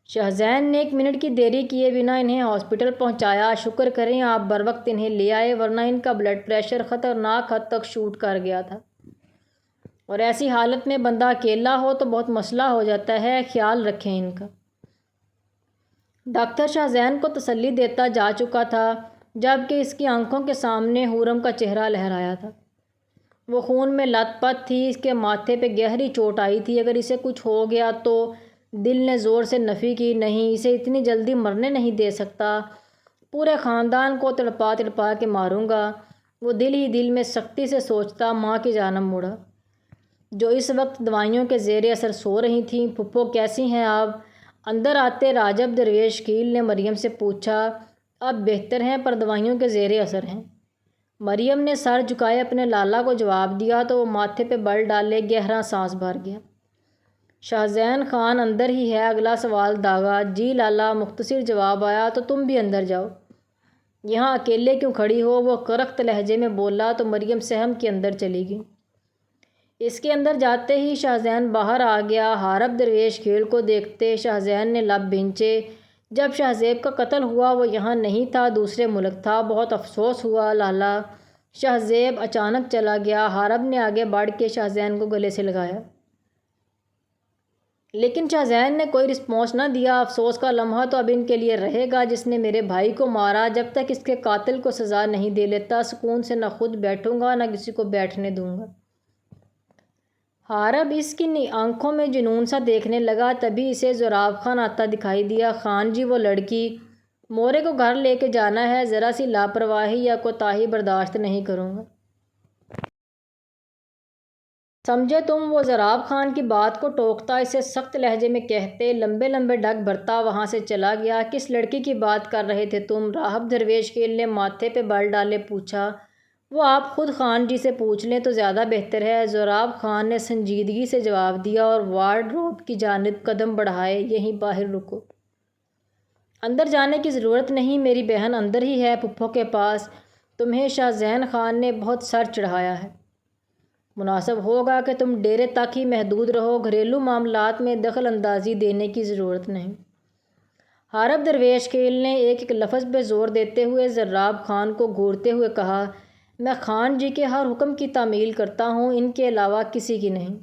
شہزین نے 1 منٹ کی دیری کیے بنا انہیں ہاسپٹل پہنچایا۔ شکر کریں آپ بروقت انہیں لے آئے، ورنہ ان کا بلڈ پریشر خطرناک حد تک شوٹ کر گیا تھا، اور ایسی حالت میں بندہ اکیلا ہو تو بہت مسئلہ ہو جاتا ہے، خیال رکھیں ان کا۔ ڈاکٹر شہزین کو تسلی دیتا جا چکا تھا جبکہ اس کی آنکھوں کے سامنے خرم کا چہرہ لہرایا تھا۔ وہ خون میں لت پت تھی، اس کے ماتھے پہ گہری چوٹ آئی تھی، اگر اسے کچھ ہو گیا تو؟ دل نے زور سے نفی کی، نہیں، اسے اتنی جلدی مرنے نہیں دے سکتا، پورے خاندان کو تڑپا تڑپا کے ماروں گا۔ وہ دل ہی دل میں سختی سے سوچتا ماں کی جانب مڑا جو اس وقت دوائیوں کے زیر اثر سو رہی تھیں۔ پھپھو کیسی ہیں آپ؟ اندر آتے راجب درویش خیل نے مریم سے پوچھا۔ اب بہتر ہیں پر دوائیوں کے زیر اثر ہیں، مریم نے سر جھکائے اپنے لالا کو جواب دیا تو وہ ماتھے پہ بل ڈالے گہرا سانس بھر گیا۔ شہزین خان اندر ہی ہے؟ اگلا سوال داغا۔ جی لالا، مختصر جواب آیا۔ تو تم بھی اندر جاؤ، یہاں اکیلے کیوں کھڑی ہو؟ وہ کرخت لہجے میں بولا تو مریم سہم کے اندر چلی گئی۔ اس کے اندر جاتے ہی شہزین باہر آ گیا۔ حارب درویش خیل کو دیکھتے شہزین نے لب بھینچے، جب شہزیب کا قتل ہوا وہ یہاں نہیں تھا، دوسرے ملک تھا، بہت افسوس ہوا لالا، شہزیب اچانک چلا گیا۔ حارب نے آگے بڑھ کے شہزین کو گلے سے لگایا، لیکن شہزین نے کوئی رسپانس نہ دیا۔ افسوس کا لمحہ تو اب ان کے لیے رہے گا، جس نے میرے بھائی کو مارا جب تک اس کے قاتل کو سزا نہیں دے لیتا سکون سے نہ خود بیٹھوں گا نہ کسی کو بیٹھنے دوں گا۔ حارب اس کی آنکھوں میں جنون سا دیکھنے لگا، تبھی اسے زراب خان آتا دکھائی دیا۔ خان جی، وہ لڑکی مورے کو گھر لے کے جانا ہے، ذرا سی لاپرواہی یا کوتاہی برداشت نہیں کروں گا، سمجھے تم؟ وہ زراب خان کی بات کو ٹوکتا اسے سخت لہجے میں کہتے لمبے لمبے ڈگ بھرتا وہاں سے چلا گیا۔ کس لڑکی کی بات کر رہے تھے تم؟ راہب درویش خیل نے ماتھے پہ بل ڈالے پوچھا۔ وہ آپ خود خان جی سے پوچھ لیں تو زیادہ بہتر ہے، زراب خان نے سنجیدگی سے جواب دیا اور وارڈ روب کی جانب قدم بڑھائے۔ یہیں باہر رکو، اندر جانے کی ضرورت نہیں، میری بہن اندر ہی ہے پھپھو کے پاس۔ تمہیں شہزین خان نے بہت سر چڑھایا ہے، مناسب ہوگا کہ تم ڈیرے تک ہی محدود رہو، گھریلو معاملات میں دخل اندازی دینے کی ضرورت نہیں۔ حارب درویش خیل نے ایک ایک لفظ پہ زور دیتے ہوئے زراب خان کو گھورتے ہوئے کہا، میں خان جی کے ہر حکم کی تعمیل کرتا ہوں، ان کے علاوہ کسی کی نہیں۔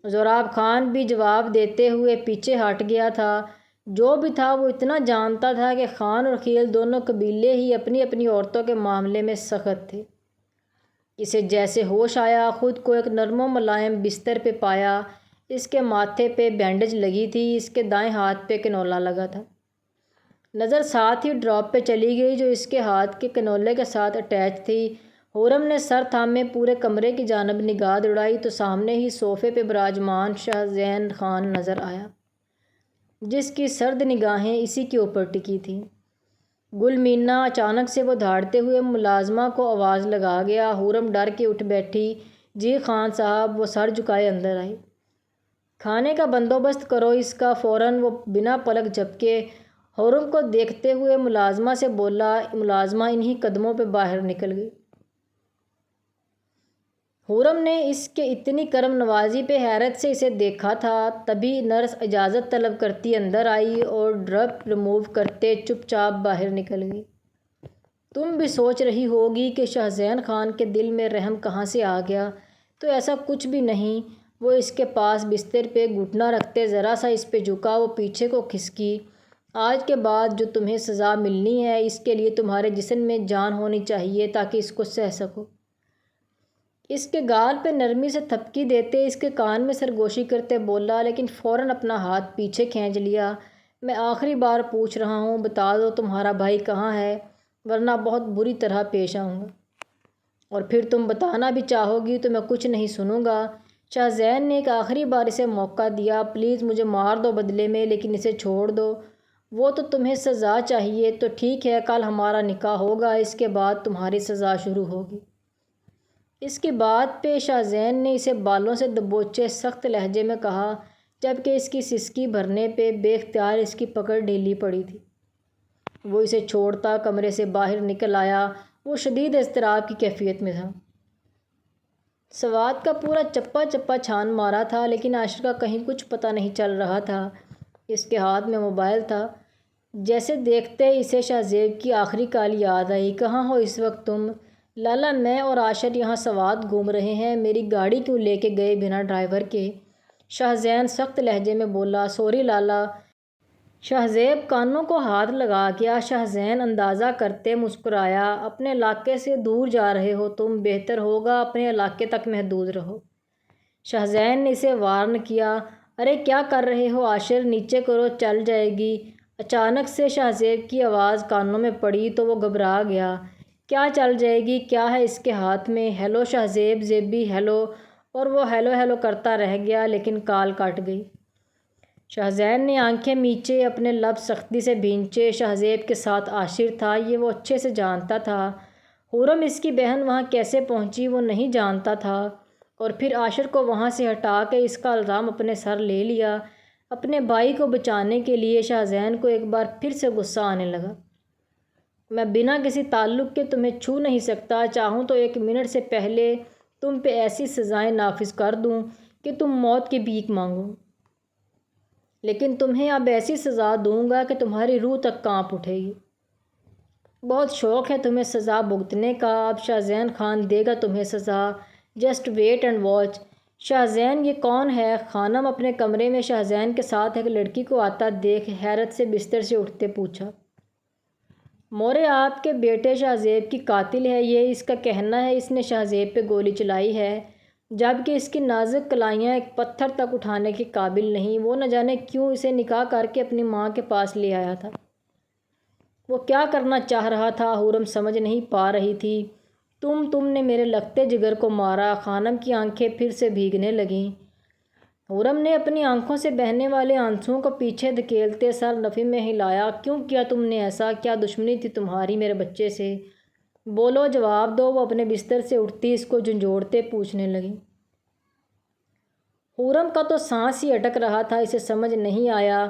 زوراب خان بھی جواب دیتے ہوئے پیچھے ہٹ گیا تھا۔ جو بھی تھا وہ اتنا جانتا تھا کہ خان اور خیل دونوں قبیلے ہی اپنی اپنی عورتوں کے معاملے میں سخت تھے۔ اسے جیسے ہوش آیا، خود کو ایک نرم و ملائم بستر پہ پایا۔ اس کے ماتھے پہ بینڈیج لگی تھی، اس کے دائیں ہاتھ پہ کنولا لگا تھا۔ نظر ساتھ ہی ڈراپ پہ چلی گئی جو اس کے ہاتھ کے کنولے کے ساتھ اٹیچ تھی۔ خرم نے سر تھامے پورے کمرے کی جانب نگاہ دوڑائی تو سامنے ہی صوفے پہ براجمان شاہ زین خان نظر آیا، جس کی سرد نگاہیں اسی کے اوپر ٹکی تھیں۔ گل مینا اچانک سے وہ دھاڑتے ہوئے ملازمہ کو آواز لگا گیا۔ خرم ڈر کے اٹھ بیٹھی۔ جی خان صاحب، وہ سر جھکائے اندر آئی۔ کھانے کا بندوبست کرو اس کا۔ فوراً وہ بنا پلک جھپکے خرم کو دیکھتے ہوئے ملازمہ سے بولا۔ ملازمہ انہی قدموں پہ باہر نکل گئی۔ خرم نے اس کے اتنی کرم نوازی پہ حیرت سے اسے دیکھا تھا۔ تبھی نرس اجازت طلب کرتی اندر آئی اور ڈرپ ریموو کرتے چپ چاپ باہر نکل گئی۔ تم بھی سوچ رہی ہوگی کہ شاہ زین خان کے دل میں رحم کہاں سے آ گیا، تو ایسا کچھ بھی نہیں۔ وہ اس کے پاس بستر پہ گھٹنا رکھتے ذرا سا اس پہ جھکا، وہ پیچھے کو کھسکی۔ آج کے بعد جو تمہیں سزا ملنی ہے، اس کے لیے تمہارے جسم میں جان ہونی چاہیے تاکہ اس کو سہ سکو۔ اس کے گال پہ نرمی سے تھپکی دیتے اس کے کان میں سرگوشی کرتے بولا، لیکن فوراً اپنا ہاتھ پیچھے کھینچ لیا۔ میں آخری بار پوچھ رہا ہوں، بتا دو تمہارا بھائی کہاں ہے، ورنہ بہت بری طرح پیش آؤں گا، اور پھر تم بتانا بھی چاہو گی تو میں کچھ نہیں سنوں گا۔ شاہ زین نے ایک آخری بار اسے موقع دیا۔ پلیز مجھے مار دو بدلے میں، لیکن اسے چھوڑ دو۔ وہ تو تمہیں سزا چاہیے، تو ٹھیک ہے، کل ہمارا نکاح ہوگا، اس کے بعد تمہاری سزا شروع ہوگی۔ اس کی بات پہ شاہ زین نے اسے بالوں سے دبوچے سخت لہجے میں کہا، جبکہ اس کی سسکی بھرنے پہ بے اختیار اس کی پکڑ ڈھیلی پڑی تھی۔ وہ اسے چھوڑتا کمرے سے باہر نکل آیا۔ وہ شدید اضطراب کی کیفیت میں تھا۔ سوات کا پورا چپا چپا چھان مارا تھا، لیکن عاشر کا کہیں کچھ پتہ نہیں چل رہا تھا۔ اس کے ہاتھ میں موبائل تھا۔ جیسے دیکھتے اسے شاہ زیب کی آخری کال یاد آئی۔ کہاں ہو اس وقت تم؟ لالا، میں اور عاشر یہاں سوات گھوم رہے ہیں۔ میری گاڑی کیوں لے کے گئے بنا ڈرائیور کے؟ شاہ زین سخت لہجے میں بولا۔ سوری لالا۔ شاہ زیب کانوں کو ہاتھ لگا گیا۔ شاہ زین اندازہ کرتے مسکرایا۔ اپنے علاقے سے دور جا رہے ہو تم، بہتر ہوگا اپنے علاقے تک محدود رہو۔ شاہ زین نے اسے وارن کیا۔ ارے کیا کر رہے ہو عاشر، نیچے کرو، چل جائے گی۔ اچانک سے شاہ زیب کی آواز کانوں میں پڑی تو وہ گھبرا گیا۔ کیا چل جائے گی؟ کیا ہے اس کے ہاتھ میں؟ ہیلو شاہ زیب، زیبی ہیلو، اور وہ ہیلو ہیلو کرتا رہ گیا، لیکن کال کٹ گئی۔ شاہ زین نے آنکھیں میچے، اپنے لب سختی سے بھینچے۔ شاہ زیب کے ساتھ عاشر تھا، یہ وہ اچھے سے جانتا تھا۔ خرم اس کی بہن وہاں کیسے پہنچی وہ نہیں جانتا تھا، اور پھر عاشر کو وہاں سے ہٹا کے اس کا الزام اپنے سر لے لیا۔ اپنے بھائی کو بچانے کے لیے شاہ زین کو ایک بار پھر سے غصہ آنے لگا۔ میں بنا کسی تعلق کے تمہیں چھو نہیں سکتا، چاہوں تو 1 منٹ سے پہلے تم پہ ایسی سزائیں نافذ کر دوں کہ تم موت کی بھیک مانگو، لیکن تمہیں اب ایسی سزا دوں گا کہ تمہاری روح تک کانپ اٹھے گی۔ بہت شوق ہے تمہیں سزا بھگتنے کا، اب شاہ زین خان دے گا تمہیں سزا، جسٹ ویٹ اینڈ واچ۔ شاہ زین، یہ کون ہے؟ خانم اپنے کمرے میں شاہ زین کے ساتھ ایک لڑکی کو آتا دیکھ حیرت سے بستر سے اٹھتے پوچھا۔ مورے آپ کے بیٹے شاہ زیب کی قاتل ہے یہ، اس کا کہنا ہے اس نے شاہ زیب پہ گولی چلائی ہے، جبکہ اس کی نازک کلائیاں ایک پتھر تک اٹھانے کے قابل نہیں۔ وہ نہ جانے کیوں اسے نکاح کر کے اپنی ماں کے پاس لے آیا تھا۔ وہ کیا کرنا چاہ رہا تھا؟ خرم سمجھ نہیں پا رہی تھی۔ تم نے میرے لگتے جگر کو مارا۔ خانم کی آنکھیں پھر سے بھیگنے لگیں۔ خرم نے اپنی آنکھوں سے بہنے والے آنسوؤں کو پیچھے دھکیلتے سر نفی میں ہلایا۔ کیوں کیا تم نے ایسا؟ کیا دشمنی تھی تمہاری میرے بچے سے؟ بولو، جواب دو۔ وہ اپنے بستر سے اٹھتی اس کو جھنجھوڑتے پوچھنے لگی۔ خرم کا تو سانس ہی اٹک رہا تھا، اسے سمجھ نہیں آیا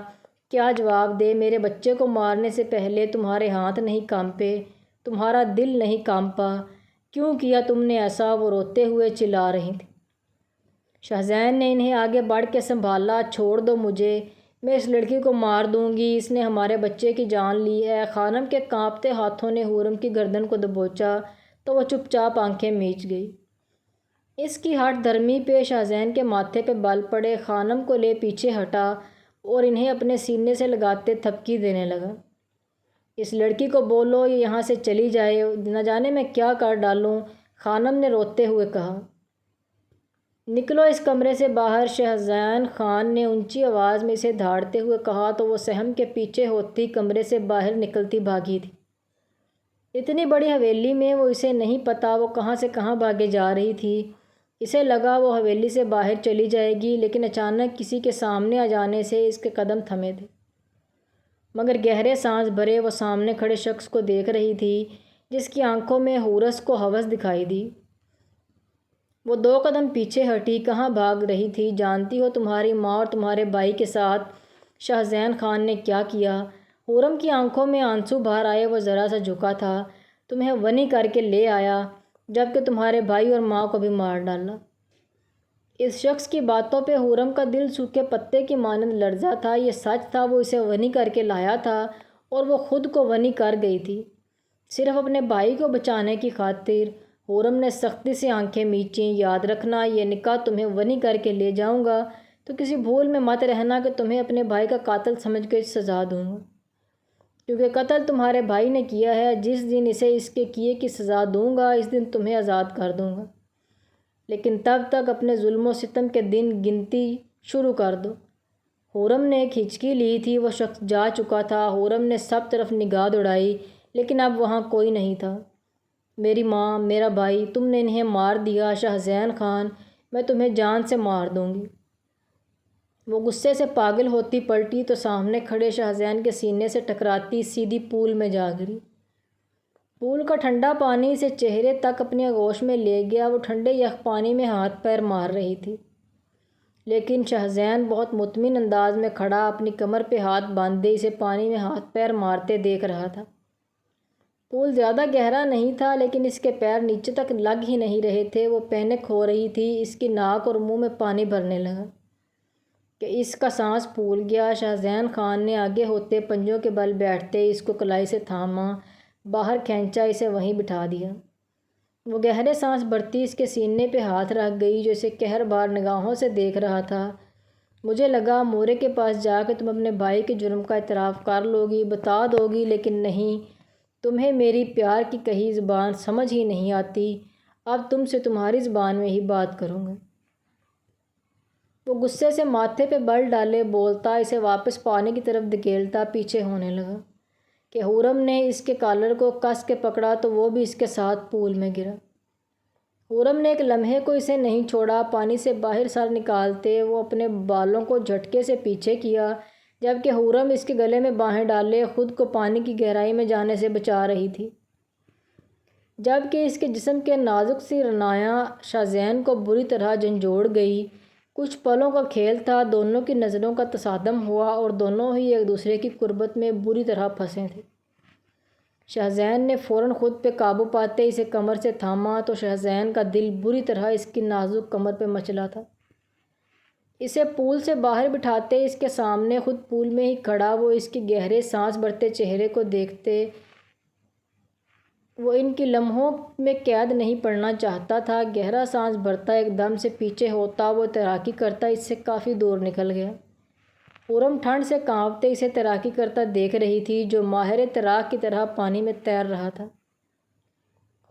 کیا جواب دے۔ میرے بچے کو مارنے سے پہلے تمہارے ہاتھ نہیں کانپے، تمہارا دل نہیں کانپا؟ کیوں کیا تم نے ایسا؟ وہ روتے ہوئے چلا رہی تھی۔ شاہ زین نے انہیں آگے بڑھ کے سنبھالا۔ چھوڑ دو مجھے، میں اس لڑکی کو مار دوں گی، اس نے ہمارے بچے کی جان لی ہے۔ خانم کے کانپتے ہاتھوں نے خرم کی گردن کو دبوچا۔ تو وہ چپ چاپ آنکھیں میچ گئی۔ اس کی ہٹ دھرمی پہ شاہزین کے ماتھے پہ بال پڑے، خانم کو لے پیچھے ہٹا اور انہیں اپنے سینے سے لگاتے تھپکی دینے لگا۔ اس لڑکی کو بولو یہ یہاں سے چلی جائے، نہ جانے میں کیا کر ڈالوں، خانم نے روتے ہوئے کہا۔ نکلو اس کمرے سے باہر، شاہزین خان نے اونچی آواز میں اسے دھاڑتے ہوئے کہا تو وہ سہم کے پیچھے ہوتی کمرے سے باہر نکلتی بھاگی تھی۔ اتنی بڑی حویلی میں وہ اسے نہیں پتہ وہ کہاں سے کہاں بھاگے جا رہی تھی۔ اسے لگا وہ حویلی سے باہر چلی جائے گی، لیکن اچانک کسی کے سامنے آ جانے سے اس کے قدم تھمے تھے۔ مگر گہرے سانس بھرے وہ سامنے کھڑے شخص کو دیکھ رہی تھی، جس کی آنکھوں میں حورس کو ہوس دکھائی دی۔ وہ 2 قدم پیچھے ہٹی۔ کہاں بھاگ رہی تھی؟ جانتی ہو تمہاری ماں اور تمہارے بھائی کے ساتھ شاہزین خان نے کیا کیا؟ خرم کی آنکھوں میں آنسو بھر آئے۔ وہ ذرا سا جھکا تھا، تمہیں ونی کر کے لے آیا، جبکہ تمہارے بھائی اور ماں کو بھی مار ڈالا۔ اس شخص کی باتوں پہ خرم کا دل سوکھے پتے کی مانند لرزا تھا۔ یہ سچ تھا، وہ اسے ونی کر کے لایا تھا اور وہ خود کو ونی کر گئی تھی، صرف اپنے بھائی کو بچانے کی خاطر۔ خرم نے سختی سے آنکھیں میچیں۔ یاد رکھنا، یہ نکاح تمہیں ونی کر کے لے جاؤں گا تو کسی بھول میں مت رہنا کہ تمہیں اپنے بھائی کا قاتل سمجھ کے سزا دوں گا، کیونکہ قتل تمہارے بھائی نے کیا ہے۔ جس دن اسے اس کے کیے کی سزا دوں گا، اس دن تمہیں آزاد کر دوں گا، لیکن تب تک اپنے ظلم و ستم کے دن گنتی شروع کر دو۔ خرم نے ایک ہچکی لی تھی، وہ شخص جا چکا تھا۔ خرم نے سب طرف نگاہ دوڑائی، لیکن اب وہاں کوئی نہیں تھا۔ میری ماں، میرا بھائی، تم نے انہیں مار دیا۔ شاہزین خان، میں تمہیں جان سے مار دوں گی۔ وہ غصے سے پاگل ہوتی پلٹی تو سامنے کھڑے شاہزین کے سینے سے ٹکراتی سیدھی پول میں جا گری۔ پول کا ٹھنڈا پانی اسے چہرے تک اپنی آغوش میں لے گیا۔ وہ ٹھنڈے یخ پانی میں ہاتھ پیر مار رہی تھی، لیکن شاہزین بہت مطمئن انداز میں کھڑا اپنی کمر پہ ہاتھ باندھے اسے پانی میں ہاتھ پیر مارتے دیکھ رہا تھا۔ پول زیادہ گہرا نہیں تھا، لیکن اس کے پیر نیچے تک لگ ہی نہیں رہے تھے۔ وہ پینک ہو رہی تھی۔ اس کی ناک اور منہ میں پانی بھرنے لگا کہ اس کا سانس پھول گیا۔ شاہزین خان نے آگے ہوتے پنجوں کے بل بیٹھتے اس کو کلائی سے تھاما، باہر کھینچا، اسے وہیں بٹھا دیا۔ وہ گہرے سانس بھرتی اس کے سینے پہ ہاتھ رکھ گئی، جو اسے قہر بار نگاہوں سے دیکھ رہا تھا۔ مجھے لگا مورے کے پاس جا کے تم اپنے بھائی کے جرم کا اعتراف کر لو گی، بتا دو گی، لیکن نہیں، تمہیں میری پیار کی کہی زبان سمجھ ہی نہیں آتی۔ اب تم سے تمہاری زبان میں ہی بات کروں گا۔ وہ غصے سے ماتھے پہ بل ڈالے بولتا، اسے واپس پانی کی طرف دھکیلتا پیچھے ہونے لگا کہ خرم نے اس کے کالر کو کس کے پکڑا تو وہ بھی اس کے ساتھ پول میں گرا۔ خرم نے ایک لمحے کو اسے نہیں چھوڑا۔ پانی سے باہر سر نکالتے وہ اپنے بالوں کو جھٹکے سے پیچھے کیا، جبکہ خرم اس کے گلے میں باہیں ڈالے خود کو پانی کی گہرائی میں جانے سے بچا رہی تھی، جبکہ اس کے جسم کے نازک سی رنایاں شاہزین کو بری طرح جھنجھوڑ گئی۔ کچھ پلوں کا کھیل تھا، دونوں کی نظروں کا تصادم ہوا اور دونوں ہی ایک دوسرے کی قربت میں بری طرح پھنسے تھے۔ شاہزین نے فوراً خود پہ قابو پاتے اسے کمر سے تھاما تو شاہزین کا دل بری طرح اس کی نازک کمر پہ مچلا تھا۔ اسے پول سے باہر بٹھاتے اس کے سامنے خود پول میں ہی کھڑا وہ اس کی گہرے سانس بھرتے چہرے کو دیکھتے۔ وہ ان کی لمحوں میں قید نہیں پڑنا چاہتا تھا۔ گہرا سانس بھرتا ایک دم سے پیچھے ہوتا وہ تیراکی کرتا اس سے کافی دور نکل گیا۔ خرم ٹھنڈ سے کانپتے اسے تیراکی کرتا دیکھ رہی تھی، جو ماہر تیراک کی طرح پانی میں تیر رہا تھا۔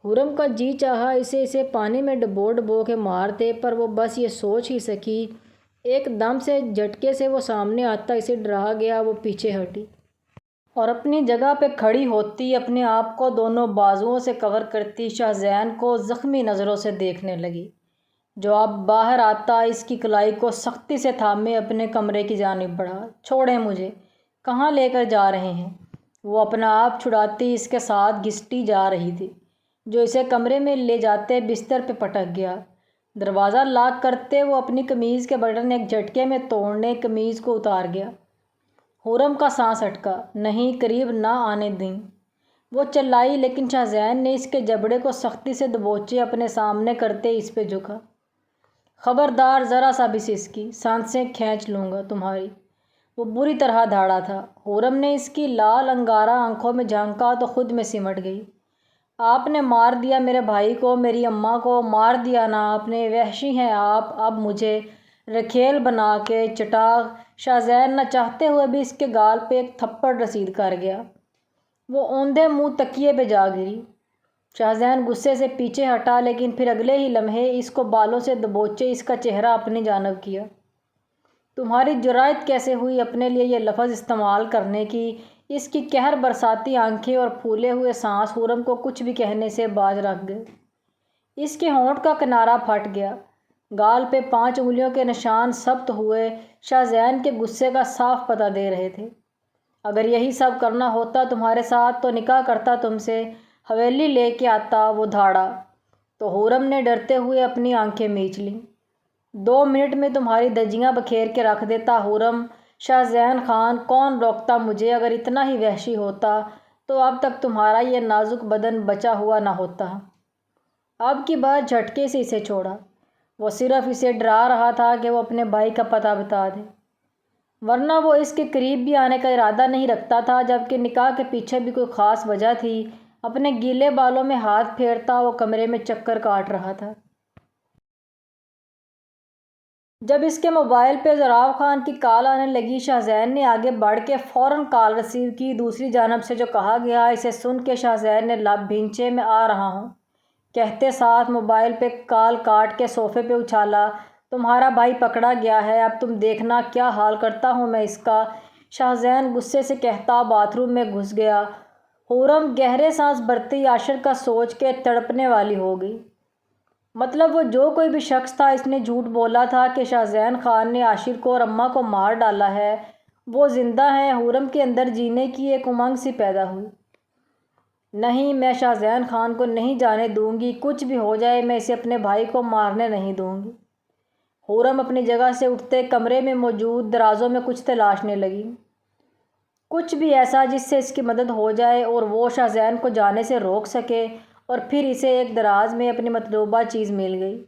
خرم کا جی چاہا اسے پانی میں ڈبو ڈبو کے مار دے، پر وہ بس یہ سوچ ہی سکی۔ ایک دم سے جھٹکے سے وہ سامنے آتا اسے ڈرا گیا۔ وہ پیچھے ہٹی اور اپنی جگہ پہ کھڑی ہوتی، اپنے آپ کو دونوں بازوؤں سے کور کرتی شاہزین کو زخمی نظروں سے دیکھنے لگی، جو اب باہر آتا اس کی کلائی کو سختی سے تھامے اپنے کمرے کی جانب بڑھا۔ چھوڑیں مجھے، کہاں لے کر جا رہے ہیں؟ وہ اپنا آپ چھڑاتی اس کے ساتھ گھسٹی جا رہی تھی، جو اسے کمرے میں لے جاتے بستر پہ پٹک گیا۔ دروازہ لاک کرتے وہ اپنی قمیض کے بٹن ایک جھٹکے میں توڑنے قمیض کو اتار گیا۔ خرم کا سانس اٹکا۔ نہیں، قریب نہ آنے دیں، وہ چلائی، لیکن شاہزین نے اس کے جبڑے کو سختی سے دبوچے اپنے سامنے کرتے اس پہ جھکا۔ خبردار، ذرا سا بھی سسکی، سانسیں کھینچ لوں گا تمہاری۔ وہ بری طرح دھاڑا تھا۔ خرم نے اس کی لال انگارہ آنکھوں میں جھانکا تو خود میں سمٹ گئی۔ آپ نے مار دیا میرے بھائی کو، میری اماں کو مار دیا نا آپ نے، وحشی ہیں آپ۔ اب مجھے رکھیل بنا کے چٹاغ۔ شاہزین نہ چاہتے ہوئے بھی اس کے گال پہ ایک تھپڑ رسید کر گیا۔ وہ اوندھے منہ تکیے پہ جا گری۔ شاہزین غصے سے پیچھے ہٹا، لیکن پھر اگلے ہی لمحے اس کو بالوں سے دبوچے اس کا چہرہ اپنی جانب کیا۔ تمہاری جرأت کیسے ہوئی اپنے لیے یہ لفظ استعمال کرنے کی؟ اس کی قہر برساتی آنکھیں اور پھولے ہوئے سانس خرم کو کچھ بھی کہنے سے باز رکھ گئے۔ اس کے ہونٹ کا کنارہ پھٹ گیا، گال پہ 5 انگلیوں کے نشان ثبت ہوئے، شاہزین کے غصے کا صاف پتہ دے رہے تھے۔ اگر یہی سب کرنا ہوتا تمہارے ساتھ تو نکاح کرتا تم سے، حویلی لے کے آتا۔ وہ دھاڑا تو خرم نے ڈرتے ہوئے اپنی آنکھیں میچ لیں۔ 2 منٹ میں تمہاری دھجیاں بکھیر کے رکھ دیتا خرم۔ شاہزین خان، کون روکتا مجھے؟ اگر اتنا ہی وحشی ہوتا تو اب تک تمہارا یہ نازک بدن بچا ہوا نہ ہوتا۔ اب کی بار جھٹکے سے اسے چھوڑا۔ وہ صرف اسے ڈرا رہا تھا کہ وہ اپنے بھائی کا پتہ بتا دے، ورنہ وہ اس کے قریب بھی آنے کا ارادہ نہیں رکھتا تھا۔ جبکہ نکاح کے پیچھے بھی کوئی خاص وجہ تھی۔ اپنے گیلے بالوں میں ہاتھ پھیرتا وہ کمرے میں چکر کاٹ رہا تھا۔ جب اس کے موبائل پہ زراب خان کی کال آنے لگی، شاہزین نے آگے بڑھ کے فوراً کال ریسیو کی۔ دوسری جانب سے جو کہا گیا اسے سن کے شاہزین نے لب بھینچے۔ میں آ رہا ہوں کہتے ساتھ موبائل پہ کال کاٹ کے صوفے پہ اچھالا۔ تمہارا بھائی پکڑا گیا ہے، اب تم دیکھنا کیا حال کرتا ہوں میں اس کا۔ شاہزین غصے سے کہتا باتھ روم میں گھس گیا۔ خرم گہرے سانس بھرتی عاشر کا سوچ کے تڑپنے والی ہو گئی۔ مطلب وہ جو کوئی بھی شخص تھا، اس نے جھوٹ بولا تھا کہ شاہزین خان نے عاشر کو اور اماں کو مار ڈالا ہے۔ وہ زندہ ہیں۔ خرم کے اندر جینے کی ایک امنگ سی پیدا ہوئی۔ نہیں، میں شاہزین خان کو نہیں جانے دوں گی، کچھ بھی ہو جائے میں اسے اپنے بھائی کو مارنے نہیں دوں گی۔ خرم اپنی جگہ سے اٹھتے کمرے میں موجود درازوں میں کچھ تلاشنے لگی، کچھ بھی ایسا جس سے اس کی مدد ہو جائے اور وہ شاہزین کو جانے سے روک سکے۔ اور پھر اسے ایک دراز میں اپنی مطلوبہ چیز مل گئی۔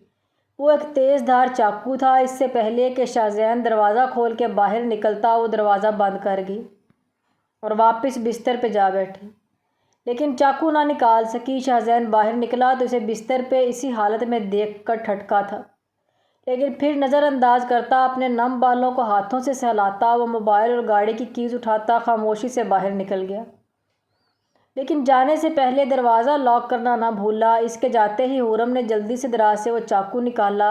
وہ ایک تیز دھار چاقو تھا۔ اس سے پہلے کہ شاہزین دروازہ کھول کے باہر نکلتا وہ دروازہ بند کر گئی اور واپس بستر پہ جا بیٹھی، لیکن چاقو نہ نکال سکی۔ شاہزین باہر نکلا تو اسے بستر پہ اسی حالت میں دیکھ کر ٹھٹکا تھا، لیکن پھر نظر انداز کرتا، اپنے نم بالوں کو ہاتھوں سے سہلاتا، وہ موبائل اور گاڑی کی کیز اٹھاتا خاموشی سے باہر نکل گیا، لیکن جانے سے پہلے دروازہ لاک کرنا نہ بھولا۔ اس کے جاتے ہی خرم نے جلدی سے دراز سے وہ چاقو نکالا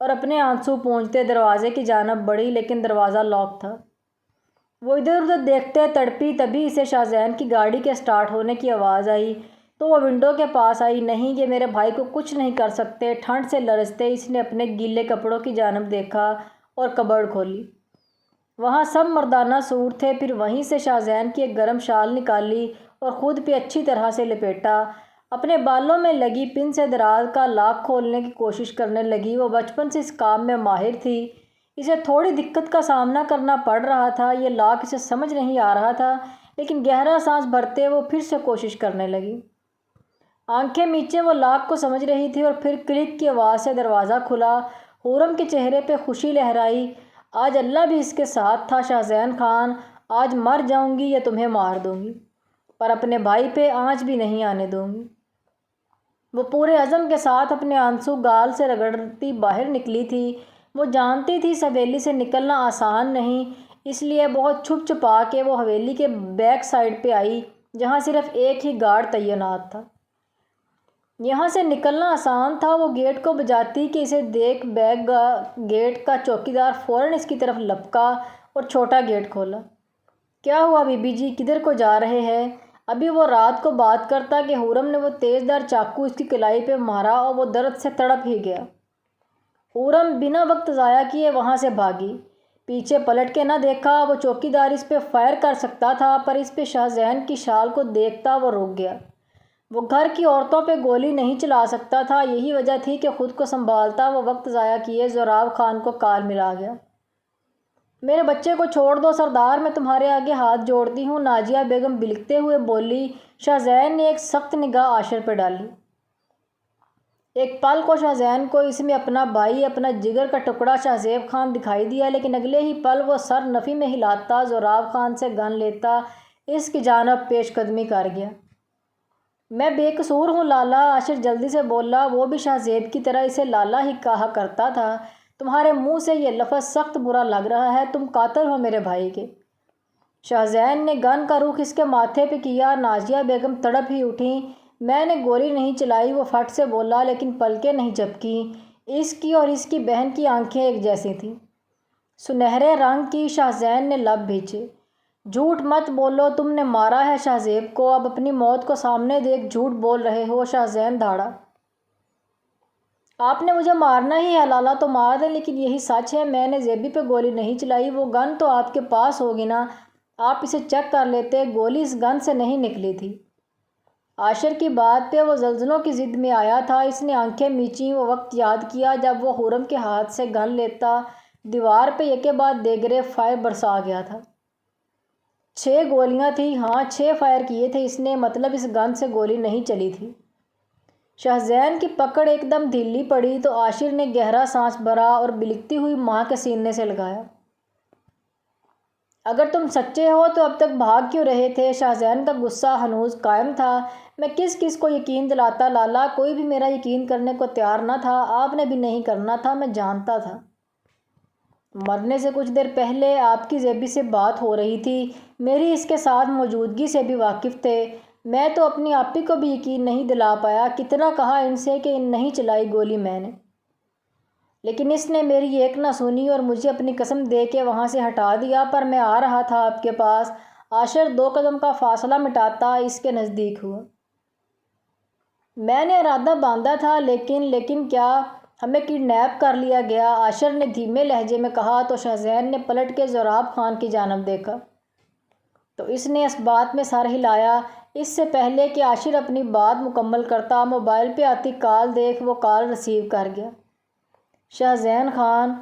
اور اپنے آنسو پونچھتے دروازے کی جانب بڑھی، لیکن دروازہ لاک تھا۔ وہ ادھر ادھر دیکھتے تڑپی، تبھی اسے شاہزین کی گاڑی کے سٹارٹ ہونے کی آواز آئی تو وہ ونڈو کے پاس آئی۔ نہیں، یہ میرے بھائی کو کچھ نہیں کر سکتے۔ ٹھنڈ سے لرزتے اس نے اپنے گیلے کپڑوں کی جانب دیکھا اور کبرڈ کھولی۔ وہاں سب مردانہ سوٹ تھے۔ پھر وہیں سے شاہزین کی ایک گرم شال نکالی اور خود پہ اچھی طرح سے لپیٹا۔ اپنے بالوں میں لگی پن سے دراز کا لاک کھولنے کی کوشش کرنے لگی۔ وہ بچپن سے اس کام میں ماہر تھی۔ اسے تھوڑی دقت کا سامنا کرنا پڑ رہا تھا، یہ لاک اسے سمجھ نہیں آ رہا تھا، لیکن گہرا سانس بھرتے وہ پھر سے کوشش کرنے لگی۔ آنکھیں میچے وہ لاک کو سمجھ رہی تھی اور پھر کلک کی آواز سے دروازہ کھلا۔ خرم کے چہرے پہ خوشی لہرائی۔ آج اللہ بھی اس کے ساتھ تھا۔ شاہزین خان، آج مر جاؤں گی یا تمہیں مار دوں گی، پر اپنے بھائی پہ آنچ بھی نہیں آنے دوں گی۔ وہ پورے عزم کے ساتھ اپنے آنسو گال سے رگڑتی باہر نکلی تھی۔ وہ جانتی تھی اس حویلی سے نکلنا آسان نہیں، اس لیے بہت چھپ چھپا کے وہ حویلی کے بیک سائڈ پہ آئی، جہاں صرف ایک ہی گارڈ تعینات تھا۔ یہاں سے نکلنا آسان تھا۔ وہ گیٹ کو بجاتی کہ اسے دیکھ بیک گیٹ کا چوکیدار فوراً اس کی طرف لپکا اور چھوٹا گیٹ کھولا۔ کیا ہوا بی بی جی، کدھر کو جا رہے ہیں؟ ابھی وہ رات کو بات کرتا کہ خرم نے وہ تیز دھار چاقو اس کی کلائی پہ مارا اور وہ درد سے تڑپ ہی گیا۔ خرم بنا وقت ضائع کیے وہاں سے بھاگی، پیچھے پلٹ کے نہ دیکھا۔ وہ چوکیدار اس پہ فائر کر سکتا تھا، پر اس پہ شاہزین کی شال کو دیکھتا وہ رک گیا۔ وہ گھر کی عورتوں پہ گولی نہیں چلا سکتا تھا، یہی وجہ تھی کہ خود کو سنبھالتا وہ وقت ضائع کیے زراب خان کو کال ملا گیا۔ میرے بچے کو چھوڑ دو سردار، میں تمہارے آگے ہاتھ جوڑتی ہوں، نازیہ بیگم بلکتے ہوئے بولی۔ شاہزین نے ایک سخت نگاہ عاشر پہ ڈالی۔ ایک پل کو شاہزین کو اس میں اپنا بھائی، اپنا جگر کا ٹکڑا شاہزیب خان دکھائی دیا، لیکن اگلے ہی پل وہ سر نفی میں ہلاتا زراب خان سے گن لیتا اس کی جانب پیش قدمی کر گیا۔ میں بے قصور ہوں لالا، عاشر جلدی سے بولا۔ وہ بھی شاہ زیب کی طرح اسے لالا ہی کہا کرتا تھا۔ تمہارے منہ سے یہ لفظ سخت برا لگ رہا ہے، تم قاتل ہو میرے بھائی کے۔ شاہ زین نے گن کا رخ اس کے ماتھے پہ کیا۔ نازیہ بیگم تڑپ ہی اٹھیں۔ میں نے گولی نہیں چلائی، وہ فٹ سے بولا، لیکن پلکیں نہیں جھپکیں۔ اس کی اور اس کی بہن کی آنکھیں ایک جیسی تھیں، سنہرے رنگ کی۔ شاہ زین نے لب بھینچے۔ جھوٹ مت بولو، تم نے مارا ہے شاہ زیب کو، اب اپنی موت کو سامنے دیکھ جھوٹ بول رہے ہو۔ شاہ زین دھاڑا۔ آپ نے مجھے مارنا ہی ہے لالا تو مار دیں، لیکن یہی سچ ہے، میں نے زیبی پہ گولی نہیں چلائی۔ وہ گن تو آپ کے پاس ہوگی نا، آپ اسے چیک کر لیتے، گولی اس گن سے نہیں نکلی تھی۔ عاشر کی بات پہ وہ زلزلوں کی ضد میں آیا تھا۔ اس نے آنکھیں میچیں۔ وہ وقت یاد کیا جب وہ خرم کے ہاتھ سے گن لیتا، دیوار پہ یکے بعد دیگرے فائر برسا گیا تھا۔ 6 گولیاں تھیں، ہاں 6 فائر کیے تھے اس نے، مطلب اس گن سے گولی نہیں چلی تھی۔ شاہ زین کی پکڑ ایک دم ڈھیلی پڑی تو عاشر نے گہرا سانس بھرا اور بلکتی ہوئی ماں کے سینے سے لگایا۔ اگر تم سچے ہو تو اب تک بھاگ کیوں رہے تھے؟ شاہ زین کا غصہ ہنوز قائم تھا۔ میں کس کس کو یقین دلاتا لالا، کوئی بھی میرا یقین کرنے کو تیار نہ تھا، آپ نے بھی نہیں کرنا تھا، میں جانتا تھا۔ مرنے سے کچھ دیر پہلے آپ کی زیبی سے بات ہو رہی تھی، میری اس کے ساتھ موجودگی سے بھی واقف تھے۔ میں تو اپنی آپی کو بھی یقین نہیں دلا پایا، کتنا کہا ان سے کہ نہیں چلائی گولی میں نے، لیکن اس نے میری ایک نہ سنی اور مجھے اپنی قسم دے کے وہاں سے ہٹا دیا۔ پر میں آ رہا تھا آپ کے پاس۔ عاشر 2 قدم کا فاصلہ مٹاتا اس کے نزدیک ہوا۔ میں نے ارادہ باندھا تھا، لیکن کیا ہمیں کڈنیپ کر لیا گیا؟ عاشر نے دھیمے لہجے میں کہا تو شاہ زین نے پلٹ کے زوراب خان کی جانب دیکھا تو اس نے اس بات میں سر ہلایا۔ اس سے پہلے کہ عاشر اپنی بات مکمل کرتا، موبائل پہ آتی کال دیکھ وہ کال ریسیو کر گیا۔ شاہ زین خان۔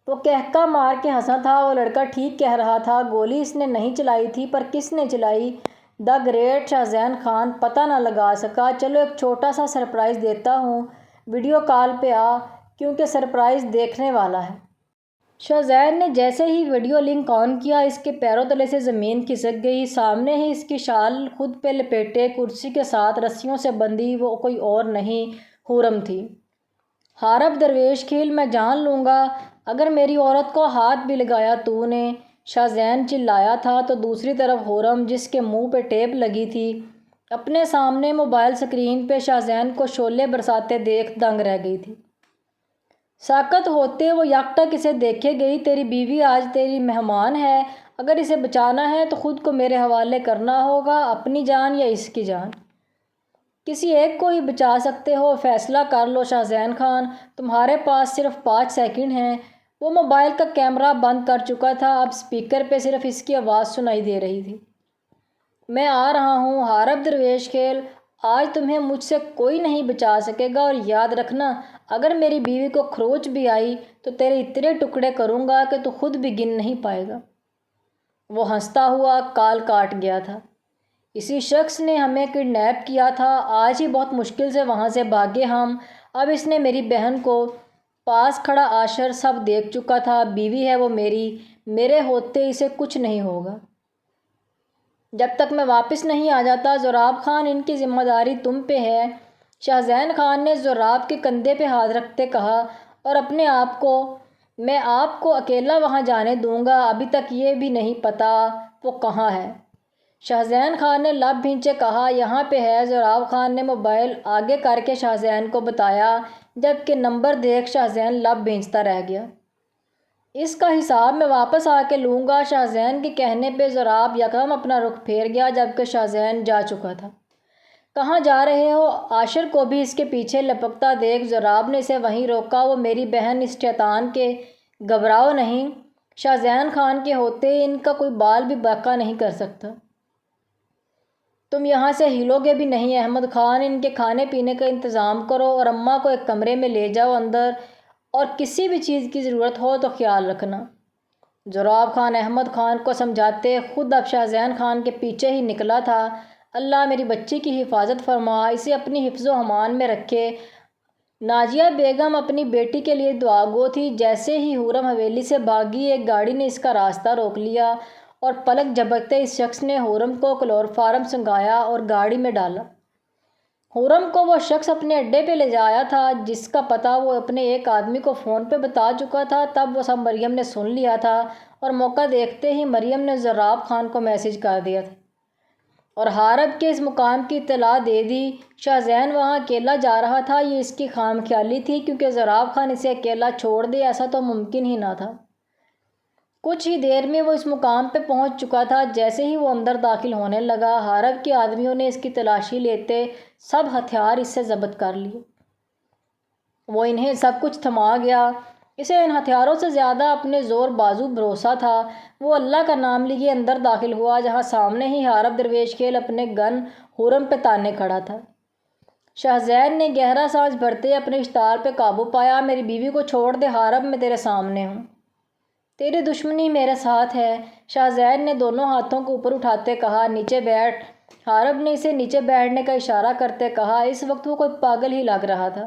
وہ کہکا مار کے ہنسا تھا۔ وہ لڑکا ٹھیک کہہ رہا تھا، گولی اس نے نہیں چلائی تھی، پر کس نے چلائی؟ دا گریٹ شاہ زین خان پتہ نہ لگا سکا۔ چلو ایک چھوٹا سا سرپرائز دیتا ہوں، ویڈیو کال پہ آ، کیونکہ سرپرائز دیکھنے والا ہے۔ شاہ زین نے جیسے ہی ویڈیو لنک آن کیا، اس کے پیروں تلے سے زمین کھسک گئی۔ سامنے ہی اس کی شال خود پہ لپیٹے کرسی کے ساتھ رسیوں سے بندھی وہ کوئی اور نہیں، خرم تھی۔ حارب درویش خیل، میں جان لوں گا اگر میری عورت کو ہاتھ بھی لگایا تو نے، شاہ زین چلایا تھا تو دوسری طرف خرم جس کے منہ پہ ٹیپ لگی تھی، اپنے سامنے موبائل سکرین پہ شاہ زین کو شعلے برساتے دیکھ دنگ رہ گئی تھی۔ ساکت ہوتے وہ یکٹک اسے دیکھے گئی۔ تیری بیوی آج تیری مہمان ہے، اگر اسے بچانا ہے تو خود کو میرے حوالے کرنا ہوگا، اپنی جان یا اس کی جان، کسی ایک کو ہی بچا سکتے ہو، فیصلہ کر لو شاہ زین خان، تمہارے پاس صرف 5 سیکنڈ ہیں۔ وہ موبائل کا کیمرہ بند کر چکا تھا، اب اسپیکر پہ صرف اس کی آواز سنائی دے رہی تھی۔ میں آ رہا ہوں حارب درویش خیل، آج تمہیں مجھ سے کوئی نہیں بچا سکے گا، اور یاد رکھنا اگر میری بیوی کو خروچ بھی آئی تو تیرے اتنے ٹکڑے کروں گا کہ تو خود بھی گن نہیں پائے گا۔ وہ ہنستا ہوا کال کاٹ گیا تھا۔ اسی شخص نے ہمیں کڈنیپ کیا تھا، آج ہی بہت مشکل سے وہاں سے بھاگے ہم، اب اس نے میری بہن کو، پاس کھڑا عاشر سب دیکھ چکا تھا، بیوی ہے وہ میری، میرے ہوتے اسے کچھ نہیں ہوگا جب تک میں واپس نہیں آ جاتا۔ زوراب خان، ان کی ذمہ داری تم پہ ہے، شاہ زین خان نے زوراب کے کندھے پہ ہاتھ رکھتے کہا، اور اپنے آپ کو، میں آپ کو اکیلا وہاں جانے دوں گا، ابھی تک یہ بھی نہیں پتا وہ کہاں ہے۔ شاہ زین خان نے لب بھینچے کہا، یہاں پہ ہے۔ زوراب خان نے موبائل آگے کر کے شاہ زین کو بتایا، جبکہ نمبر دیکھ شاہ زین لب بھینچتا رہ گیا۔ اس کا حساب میں واپس آ کے لوں گا۔ شاہ زین کے کہنے پہ زوراب یکدم اپنا رخ پھیر گیا، جبکہ شاہ زین جا چکا تھا۔ کہاں جا رہے ہو؟ عاشر کو بھی اس کے پیچھے لپکتا دیکھ زوراب نے اسے وہیں روکا، وہ میری بہن اس شیطان کے، گھبراؤ نہیں، شاہ زین خان کے ہوتے ان کا کوئی بال بھی باقا نہیں کر سکتا۔ تم یہاں سے ہلو گے بھی نہیں۔ احمد خان، ان کے کھانے پینے کا انتظام کرو اور اماں کو ایک کمرے میں لے جاؤ اندر، اور کسی بھی چیز کی ضرورت ہو تو خیال رکھنا۔ زوراب خان احمد خان کو سمجھاتے خود اب شاہ زین خان کے پیچھے ہی نکلا تھا۔ اللہ میری بچی کی حفاظت فرما، اسے اپنی حفظ و امان میں رکھے۔ نازیہ بیگم اپنی بیٹی کے لیے دعا گو تھی۔ جیسے ہی خرم حویلی سے بھاگی، ایک گاڑی نے اس کا راستہ روک لیا اور پلک جھپکتے اس شخص نے حورم کو کلوروفارم سنگھایا اور گاڑی میں ڈالا۔ حورم کو وہ شخص اپنے اڈے پہ لے جایا تھا جس کا پتہ وہ اپنے ایک آدمی کو فون پہ بتا چکا تھا۔ تب وہ سب مریم نے سن لیا تھا اور موقع دیکھتے ہی مریم نے زراب خان کو میسج کر دیا تھا اور حارب کے اس مقام کی اطلاع دے دی۔ شاہزین وہاں اکیلا جا رہا تھا، یہ اس کی خام خیالی تھی کیونکہ زراب خان اسے اکیلا چھوڑ دے ایسا تو ممکن ہی نہ تھا۔ کچھ ہی دیر میں وہ اس مقام پہ پہنچ چکا تھا۔ جیسے ہی وہ اندر داخل ہونے لگا، حارب کے آدمیوں نے اس کی تلاشی لیتے سب ہتھیار اس سے ضبط کر لیے۔ وہ انہیں سب کچھ تھما گیا۔ اسے ان ہتھیاروں سے زیادہ اپنے زور بازو بھروسہ تھا۔ وہ اللہ کا نام لیے اندر داخل ہوا جہاں سامنے ہی حارب درویش خیل اپنے گن حورم پہ تانے کھڑا تھا۔ شاہزین نے گہرا سانس بھرتے اپنے اشتعال پہ قابو پایا۔ میری بیوی کو چھوڑ دے حارب، میں تیرے سامنے ہوں، تیری دشمنی میرے ساتھ ہے۔ شاہزین نے دونوں ہاتھوں کو اوپر اٹھاتے کہا، نیچے بیٹھ۔ حارب نے اسے نیچے بیٹھنے کا اشارہ کرتے کہا۔ اس وقت وہ کوئی پاگل ہی لگ رہا تھا۔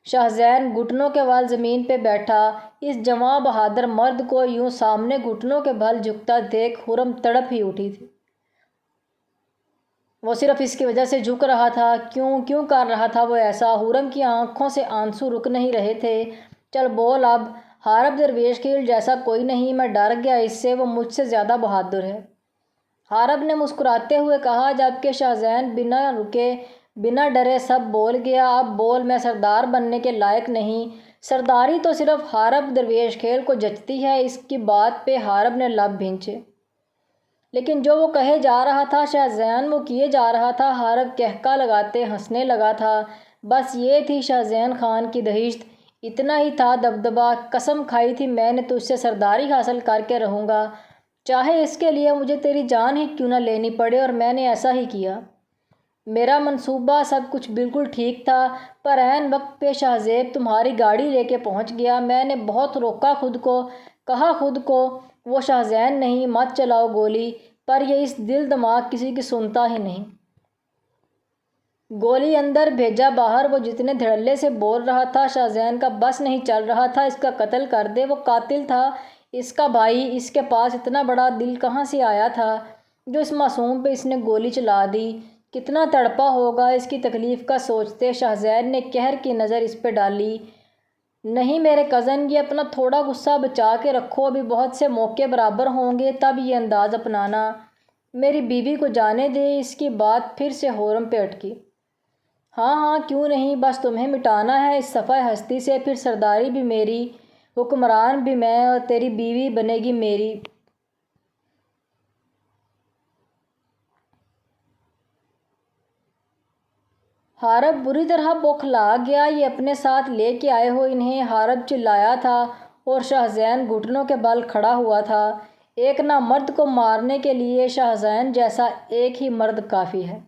شاہزین گھٹنوں کے بل زمین پہ بیٹھا۔ اس جواں بہادر مرد کو یوں سامنے گھٹنوں کے بل جھکتا دیکھ حورم تڑپ ہی اٹھی تھی۔ وہ صرف اس کی وجہ سے جھک رہا تھا۔ کیوں کر رہا تھا وہ ایسا؟ حورم کی آنکھوں سے آنسو رک نہیں رہے تھے۔ چل بول اب۔ حارب درویش خیل جیسا کوئی نہیں، میں ڈر گیا اس سے، وہ مجھ سے زیادہ بہادر ہے۔ حارب نے مسکراتے ہوئے کہا، جبکہ شاہزین بنا رکے بنا ڈرے سب بول گیا، اب بول، میں سردار بننے کے لائق نہیں۔ سرداری تو صرف حارب درویش خیل کو جچتی ہے۔ اس کی بات پہ حارب نے لب بھینچے، لیکن جو وہ کہے جا رہا تھا شاہزین وہ کیے جا رہا تھا۔ حارب کہکا لگاتے ہنسنے لگا تھا۔ بس یہ تھی شاہزین خان کی دہشت، اتنا ہی تھا دبدبا۔ قسم کھائی تھی میں نے تجھ سے سرداری حاصل کر کے رہوں گا، چاہے اس کے لیے مجھے تیری جان ہی کیوں نہ لینی پڑے، اور میں نے ایسا ہی کیا۔ میرا منصوبہ سب کچھ بالکل ٹھیک تھا، پر عین وقت پہ شاہزیب تمہاری گاڑی لے کے پہنچ گیا۔ میں نے بہت روکا خود کو، کہا خود کو وہ شاہزین نہیں، مت چلاؤ گولی، پر یہ اس دل دماغ کسی کی سنتا ہی نہیں۔ گولی اندر بھیجا باہر، وہ جتنے دھڑلے سے بول رہا تھا شاہزین کا بس نہیں چل رہا تھا اس کا قتل کر دے۔ وہ قاتل تھا، اس کا بھائی، اس کے پاس اتنا بڑا دل کہاں سے آیا تھا جو اس معصوم پہ اس نے گولی چلا دی؟ کتنا تڑپا ہوگا اس کی تکلیف کا سوچتے۔ شاہزین نے قہر کی نظر اس پہ ڈالی۔ نہیں میرے کزن، یہ اپنا تھوڑا غصہ بچا کے رکھو، ابھی بہت سے موقع برابر ہوں گے تب یہ انداز اپنانا۔ میری بیوی کو جانے دے۔ اس کی بات پھر سے حورم پہ اٹکی۔ ہاں کیوں نہیں، بس تمہیں مٹانا ہے اس صفحہ ہستی سے، پھر سرداری بھی میری، حکمران بھی میں، اور تیری بیوی بنے گی میری۔ حارب بری طرح بوکھلا گیا، یہ اپنے ساتھ لے کے آئے ہو انہیں؟ حارب چلایا تھا اور شاہزین گھٹنوں کے بل کھڑا ہوا تھا۔ ایک نامرد کو مارنے کے لیے شاہزین جیسا ایک ہی مرد کافی ہے۔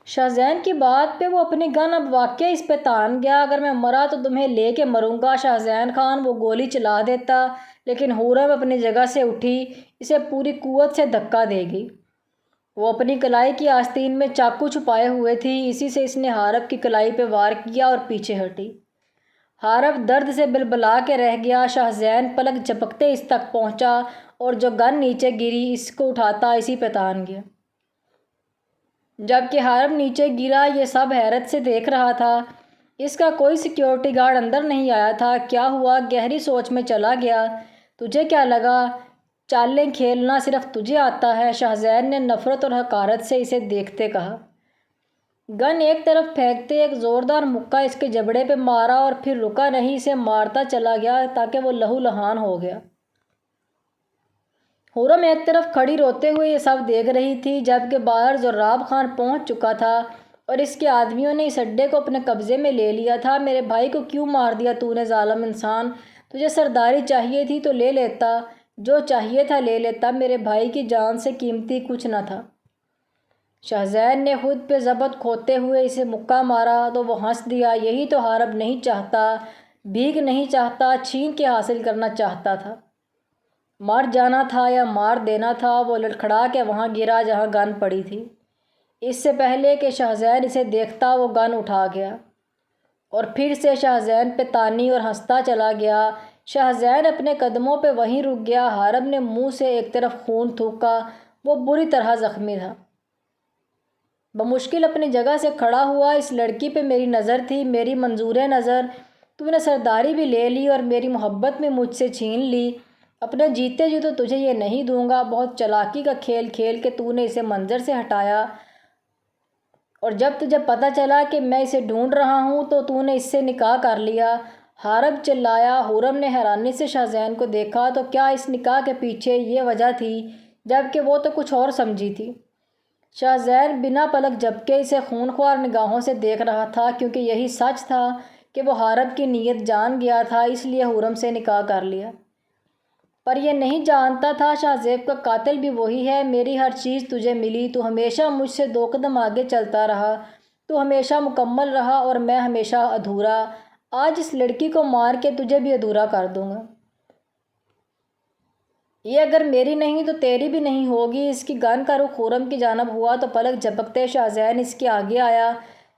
شاہزین کی بات پہ وہ اپنی گن اب واقعی اس پہ تان گیا۔ اگر میں مرا تو تمہیں لے کے مروں گا شاہزین خان۔ وہ گولی چلا دیتا، لیکن حورم اپنی جگہ سے اٹھی، اسے پوری قوت سے دھکا دے گئی۔ وہ اپنی کلائی کی آستین میں چاقو چھپائے ہوئے تھی، اسی سے اس نے حارب کی کلائی پہ وار کیا اور پیچھے ہٹی۔ حارب درد سے بلبلا کے رہ گیا۔ شاہزین پلک جھپکتے اس تک پہنچا اور جو گن نیچے گری اس کو اٹھاتا اسی پہ تان گیا۔ جبکہ حارب نیچے گرا یہ سب حیرت سے دیکھ رہا تھا۔ اس کا کوئی سیکیورٹی گارڈ اندر نہیں آیا تھا۔ کیا ہوا؟ گہری سوچ میں چلا گیا۔ تجھے کیا لگا چالیں کھیلنا صرف تجھے آتا ہے؟ شاہزین نے نفرت اور حقارت سے اسے دیکھتے کہا۔ گن ایک طرف پھینکتے ایک زوردار مکہ اس کے جبڑے پہ مارا اور پھر رکا نہیں، اسے مارتا چلا گیا تاکہ وہ لہو لہان ہو گیا۔ حورم ایک طرف کھڑی روتے ہوئے یہ سب دیکھ رہی تھی، جبکہ باہر زراب خان پہنچ چکا تھا اور اس کے آدمیوں نے اس اڈے کو اپنے قبضے میں لے لیا تھا۔ میرے بھائی کو کیوں مار دیا تو نے ظالم انسان؟ تجھے سرداری چاہیے تھی تو لے لیتا، جو چاہیے تھا لے لیتا، میرے بھائی کی جان سے قیمتی کچھ نہ تھا۔ شاہزین نے خود پہ ضبط کھوتے ہوئے اسے مکہ مارا تو وہ ہنس دیا۔ یہی تو حارب نہیں چاہتا، بھیک نہیں چاہتا، چھین کے حاصل کرنا چاہتا تھا۔ مر جانا تھا یا مار دینا تھا۔ وہ لڑکھڑا کے وہاں گرا جہاں گن پڑی تھی۔ اس سے پہلے کہ شاہزین اسے دیکھتا وہ گن اٹھا گیا۔ اور پھر سے شاہ زین پہ تانی اور ہنستا چلا گیا۔ شاہ زین اپنے قدموں پہ وہیں رک گیا۔ حارب نے منہ سے ایک طرف خون تھوکا، وہ بری طرح زخمی تھا۔ بمشکل اپنی جگہ سے کھڑا ہوا۔ اس لڑکی پہ میری نظر تھی، میری منظور نظر۔ تو نے سرداری بھی لے لی اور میری محبت بھی مجھ سے چھین لی۔ اپنے جیتے جی تو تجھے یہ نہیں دوں گا۔ بہت چالاکی کا کھیل کھیل کے تو نے اسے منظر سے ہٹایا، اور جب تجھے پتہ چلا کہ میں اسے ڈھونڈ رہا ہوں تو نے اس سے نکاح کر لیا۔ حارب چلایا۔ حورم نے حیرانی سے شاہ زین کو دیکھا۔ تو کیا اس نکاح کے پیچھے یہ وجہ تھی؟ جبکہ وہ تو کچھ اور سمجھی تھی۔ شاہ زین بنا پلک جھپکے اسے خونخوار نگاہوں سے دیکھ رہا تھا، کیونکہ یہی سچ تھا کہ وہ حارب کی نیت جان گیا تھا، اس لیے حورم سے نکاح کر لیا۔ پر یہ نہیں جانتا تھا شاہ زیب کا قاتل بھی وہی ہے۔ میری ہر چیز تجھے ملی، تو ہمیشہ مجھ سے 2 قدم آگے چلتا رہا، تو ہمیشہ مکمل رہا اور میں ہمیشہ ادھورا۔ آج اس لڑکی کو مار کے تجھے بھی ادھورا کر دوں گا۔ یہ اگر میری نہیں تو تیری بھی نہیں ہوگی۔ اس کی گن کا رخ حورم کی جانب ہوا تو پلک جھپکتے شاہ زین اس کے آگے آیا۔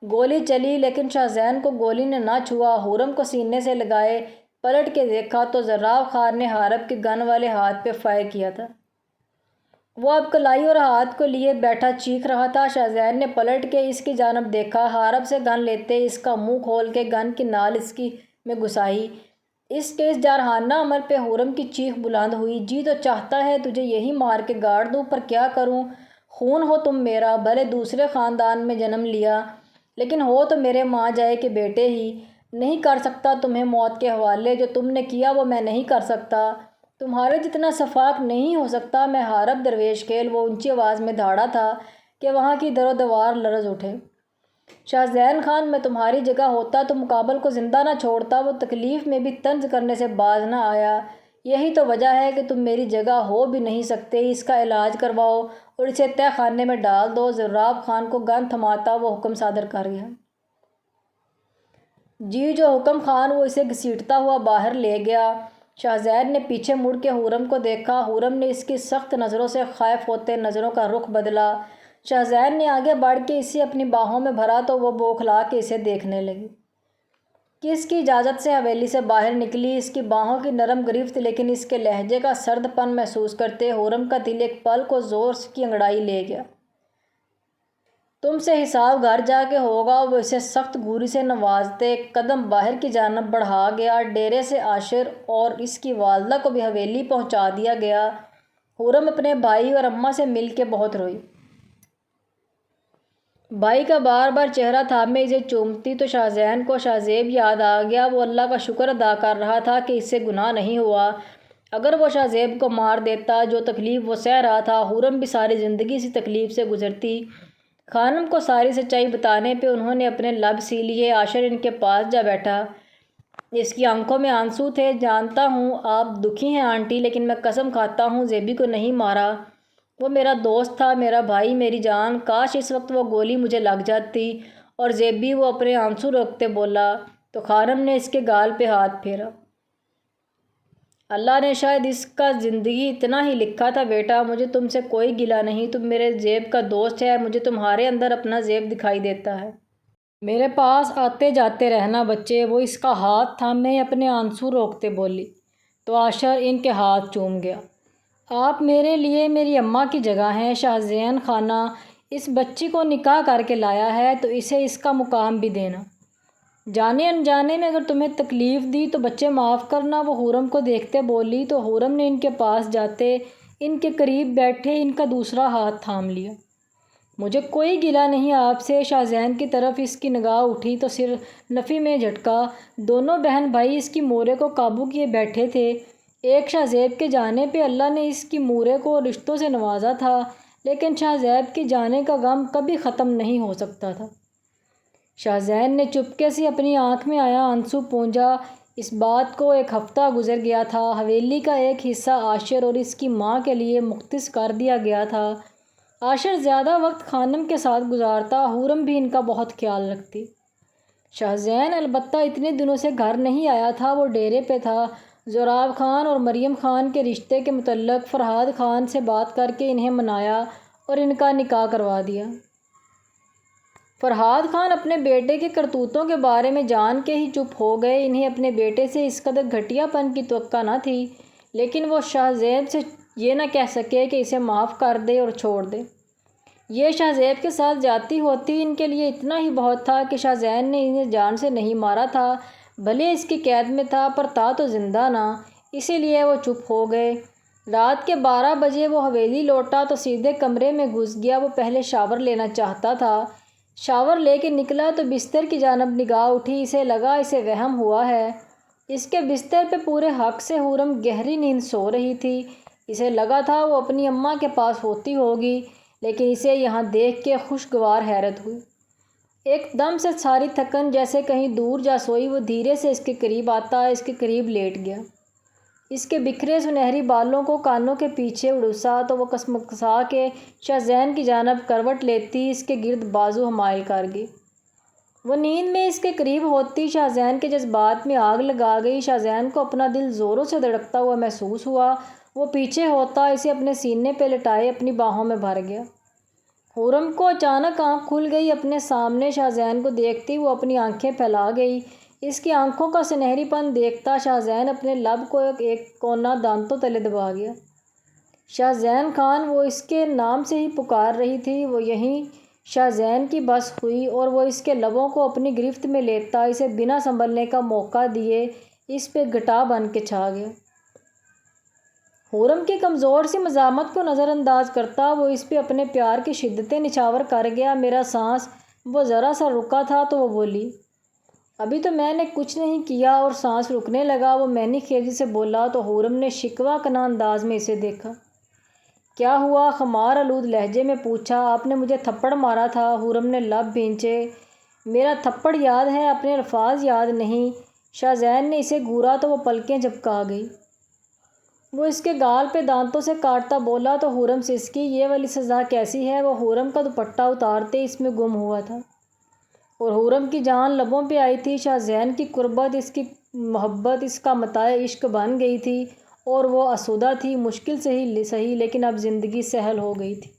گولی چلی، لیکن شاہ زین کو گولی نے نہ چھوا۔ حورم کو سینے سے لگائے پلٹ کے دیکھا تو زراب خان نے حارب کے گن والے ہاتھ پہ فائر کیا تھا۔ وہ اب کلائی اور ہاتھ کو لیے بیٹھا چیخ رہا تھا۔ شاہ زین نے پلٹ کے اس کی جانب دیکھا۔ حارب سے گن لیتے اس کا منہ کھول کے گن کی نال اس کی میں گھسائی۔ اس کے اس جارحانہ عمل پہ حورم کی چیخ بلند ہوئی۔ جی تو چاہتا ہے تجھے یہی مار کے گاڑ دوں، پر کیا کروں؟ خون ہو تم میرا، بھلے دوسرے خاندان میں جنم لیا، لیکن ہو تو میرے ماں جائے کے بیٹے ہی۔ نہیں کر سکتا تمہیں موت کے حوالے، جو تم نے کیا وہ میں نہیں کر سکتا۔ تمہارے جتنا شفاق نہیں ہو سکتا میں۔ حارب درویش کھیل وہ اونچی آواز میں دھاڑا تھا کہ وہاں کی در و دیوار لرز اٹھے۔ شاہ زین خان، میں تمہاری جگہ ہوتا تو مقابل کو زندہ نہ چھوڑتا۔ وہ تکلیف میں بھی طنز کرنے سے باز نہ آیا۔ یہی تو وجہ ہے کہ تم میری جگہ ہو بھی نہیں سکتے۔ اس کا علاج کرواؤ اور اسے تہہ خانے میں ڈال دو۔ زراب خان کو گن تھماتا وہ حکم صادر کر گیا۔ جی جو حکم خان۔ وہ اسے گھسیٹتا ہوا باہر لے گیا۔ شاہ زین نے پیچھے مڑ کے حورم کو دیکھا۔ حورم نے اس کی سخت نظروں سے خائف ہوتے نظروں کا رخ بدلا۔ شاہ زین نے آگے بڑھ کے اسے اپنی باہوں میں بھرا تو وہ بوکھلا کے اسے دیکھنے لگی۔ کس کی اجازت سے حویلی سے باہر نکلی؟ اس کی باہوں کی نرم گرفت، لیکن اس کے لہجے کا سرد پن محسوس کرتے حورم کا دل ایک پل کو زور کی انگڑائی لے گیا۔ تم سے حساب گھر جا کے ہوگا۔ وہ اسے سخت گوری سے نوازتے ایک قدم باہر کی جانب بڑھا گیا۔ ڈیرے سے عاشر اور اس کی والدہ کو بھی حویلی پہنچا دیا گیا۔ حورم اپنے بھائی اور اماں سے مل کے بہت روئی۔ بھائی کا بار بار چہرہ تھامے اسے چومتی تو شاہ زین کو شاہ زیب یاد آ گیا۔ وہ اللہ کا شکر ادا کر رہا تھا کہ اس سے گناہ نہیں ہوا۔ اگر وہ شاہ زیب کو مار دیتا، جو تکلیف وہ سہ رہا تھا، حورم بھی ساری زندگی اسی تکلیف سے گزرتی۔ خانم کو ساری سچائی بتانے پہ انہوں نے اپنے لب سی لیے۔ عاشر ان کے پاس جا بیٹھا۔ اس کی آنکھوں میں آنسو تھے۔ جانتا ہوں آپ دکھی ہیں آنٹی، لیکن میں قسم کھاتا ہوں زیبی کو نہیں مارا۔ وہ میرا دوست تھا، میرا بھائی، میری جان۔ کاش اس وقت وہ گولی مجھے لگ جاتی۔ اور زیبی، وہ اپنے آنسو روکتے بولا۔ تو خانم نے اس کے گال پہ ہاتھ پھیرا۔ اللہ نے شاید اس کا زندگی اتنا ہی لکھا تھا بیٹا۔ مجھے تم سے کوئی گلہ نہیں، تم میرے زیب کا دوست ہے۔ مجھے تمہارے اندر اپنا زیب دکھائی دیتا ہے۔ میرے پاس آتے جاتے رہنا بچے۔ وہ اس کا ہاتھ تھامے اپنے آنسو روکتے بولی۔ تو عاشر ان کے ہاتھ چوم گیا۔ آپ میرے لیے میری اماں کی جگہ ہیں شاہ زین خانہ۔ اس بچی کو نکاح کر کے لایا ہے تو اسے اس کا مقام بھی دینا۔ جانے انجانے میں اگر تمہیں تکلیف دی تو بچے معاف کرنا۔ وہ حورم کو دیکھتے بولی تو حورم نے ان کے پاس جاتے ان کے قریب بیٹھے ان کا دوسرا ہاتھ تھام لیا۔ مجھے کوئی گلہ نہیں آپ سے۔ شاہ زین کی طرف اس کی نگاہ اٹھی تو سر نفی میں جھٹکا۔ دونوں بہن بھائی اس کی مورے کو قابو کیے بیٹھے تھے۔ ایک شاہ زیب کے جانے پہ اللہ نے اس کی مورے کو رشتوں سے نوازا تھا، لیکن شاہ زیب کی جانے کا غم کبھی ختم نہیں ہو سکتا تھا۔ شاہ زین نے چپکے سے اپنی آنکھ میں آیا آنسو پونجا۔ اس بات کو 1 ہفتہ گزر گیا تھا۔ حویلی کا ایک حصہ عاشر اور اس کی ماں کے لیے مختص کر دیا گیا تھا۔ عاشر زیادہ وقت خانم کے ساتھ گزارتا، حورم بھی ان کا بہت خیال رکھتی۔ شاہ زین البتہ اتنے دنوں سے گھر نہیں آیا تھا، وہ ڈیرے پہ تھا۔ زراب خان اور مریم خان کے رشتے کے متعلق فرہاد خان سے بات کر کے انہیں منایا اور ان کا نکاح کروا دیا۔ فرحاد خان اپنے بیٹے کے کرتوتوں کے بارے میں جان کے ہی چپ ہو گئے۔ انہیں اپنے بیٹے سے اس قدر گھٹیا پن کی توقع نہ تھی، لیکن وہ شاہ زیب سے یہ نہ کہہ سکے کہ اسے معاف کر دے اور چھوڑ دے۔ یہ شاہ زیب کے ساتھ زیادتی ہوتی ان کے لیے اتنا ہی بہت تھا کہ شاہ زین نے انہیں جان سے نہیں مارا تھا، بھلے اس کی قید میں تھا پر تھا تو زندہ نہ، اسی لیے وہ چپ ہو گئے۔ رات کے 12 بجے وہ حویلی لوٹا تو سیدھے کمرے میں گھس گیا۔ وہ پہلے شاور لینا چاہتا تھا۔ شاور لے کے نکلا تو بستر کی جانب نگاہ اٹھی۔ اسے لگا اسے وہم ہوا ہے۔ اس کے بستر پہ پورے حق سے حورم گہری نیند سو رہی تھی۔ اسے لگا تھا وہ اپنی اماں کے پاس ہوتی ہوگی، لیکن اسے یہاں دیکھ کے خوشگوار حیرت ہوئی۔ ایک دم سے ساری تھکن جیسے کہیں دور جا سوئی۔ وہ دھیرے سے اس کے قریب آتا اس کے قریب لیٹ گیا۔ اس کے بکھرے سنہری بالوں کو کانوں کے پیچھے اڑوسا تو وہ کسمکسا کے شاہ زین کی جانب کروٹ لیتی اس کے گرد بازو حمائل کر گئی۔ وہ نیند میں اس کے قریب ہوتی شاہ زین کے جذبات میں آگ لگا گئی۔ شاہ زین کو اپنا دل زوروں سے دھڑکتا ہوا محسوس ہوا۔ وہ پیچھے ہوتا اسے اپنے سینے پہ لٹائے اپنی باہوں میں بھر گیا۔ حورم کو اچانک آنکھ کھل گئی۔ اپنے سامنے شاہ زین کو دیکھتی وہ اپنی آنکھیں پھیلا گئی۔ اس کی آنکھوں کا سنہری پن دیکھتا شاہ زین اپنے لب کو ایک کونا دانتوں تلے دبا گیا۔ شاہ زین خان وہ اس کے نام سے ہی پکار رہی تھی۔ وہ یہیں شاہ زین کی بس ہوئی اور وہ اس کے لبوں کو اپنی گرفت میں لیتا اسے بنا سنبھلنے کا موقع دیے اس پہ گھٹا بن کے چھا گیا۔ حورم کی کمزور سی مزاحمت کو نظر انداز کرتا وہ اس پہ اپنے پیار کی شدتیں نچھاور کر گیا۔ میرا سانس۔ وہ ذرا سا رکا تھا تو وہ بولی، ابھی تو میں نے کچھ نہیں کیا، اور سانس رکنے لگا۔ وہ مینی خیزی سے بولا تو حورم نے شکوہ کناں انداز میں اسے دیکھا۔ کیا ہوا؟ خمار آلود لہجے میں پوچھا۔ آپ نے مجھے تھپڑ مارا تھا۔ حورم نے لب بھینچے۔ میرا تھپڑ یاد ہے، اپنے الفاظ یاد نہیں۔ شاہ زین نے اسے گھورا تو وہ پلکیں جھپکا گئی۔ وہ اس کے گال پہ دانتوں سے کاٹتا بولا تو حورم سسکی، یہ والی سزا کیسی ہے؟ وہ حورم کا دوپٹہ اتارتے اس میں گم ہوا تھا اور حورم کی جان لبوں پہ آئی تھی۔ شاہ زین کی قربت، اس کی محبت اس کا متاع عشق بن گئی تھی اور وہ آسودہ تھی۔ مشکل سے ہی صحیح، لیکن اب زندگی سہل ہو گئی تھی۔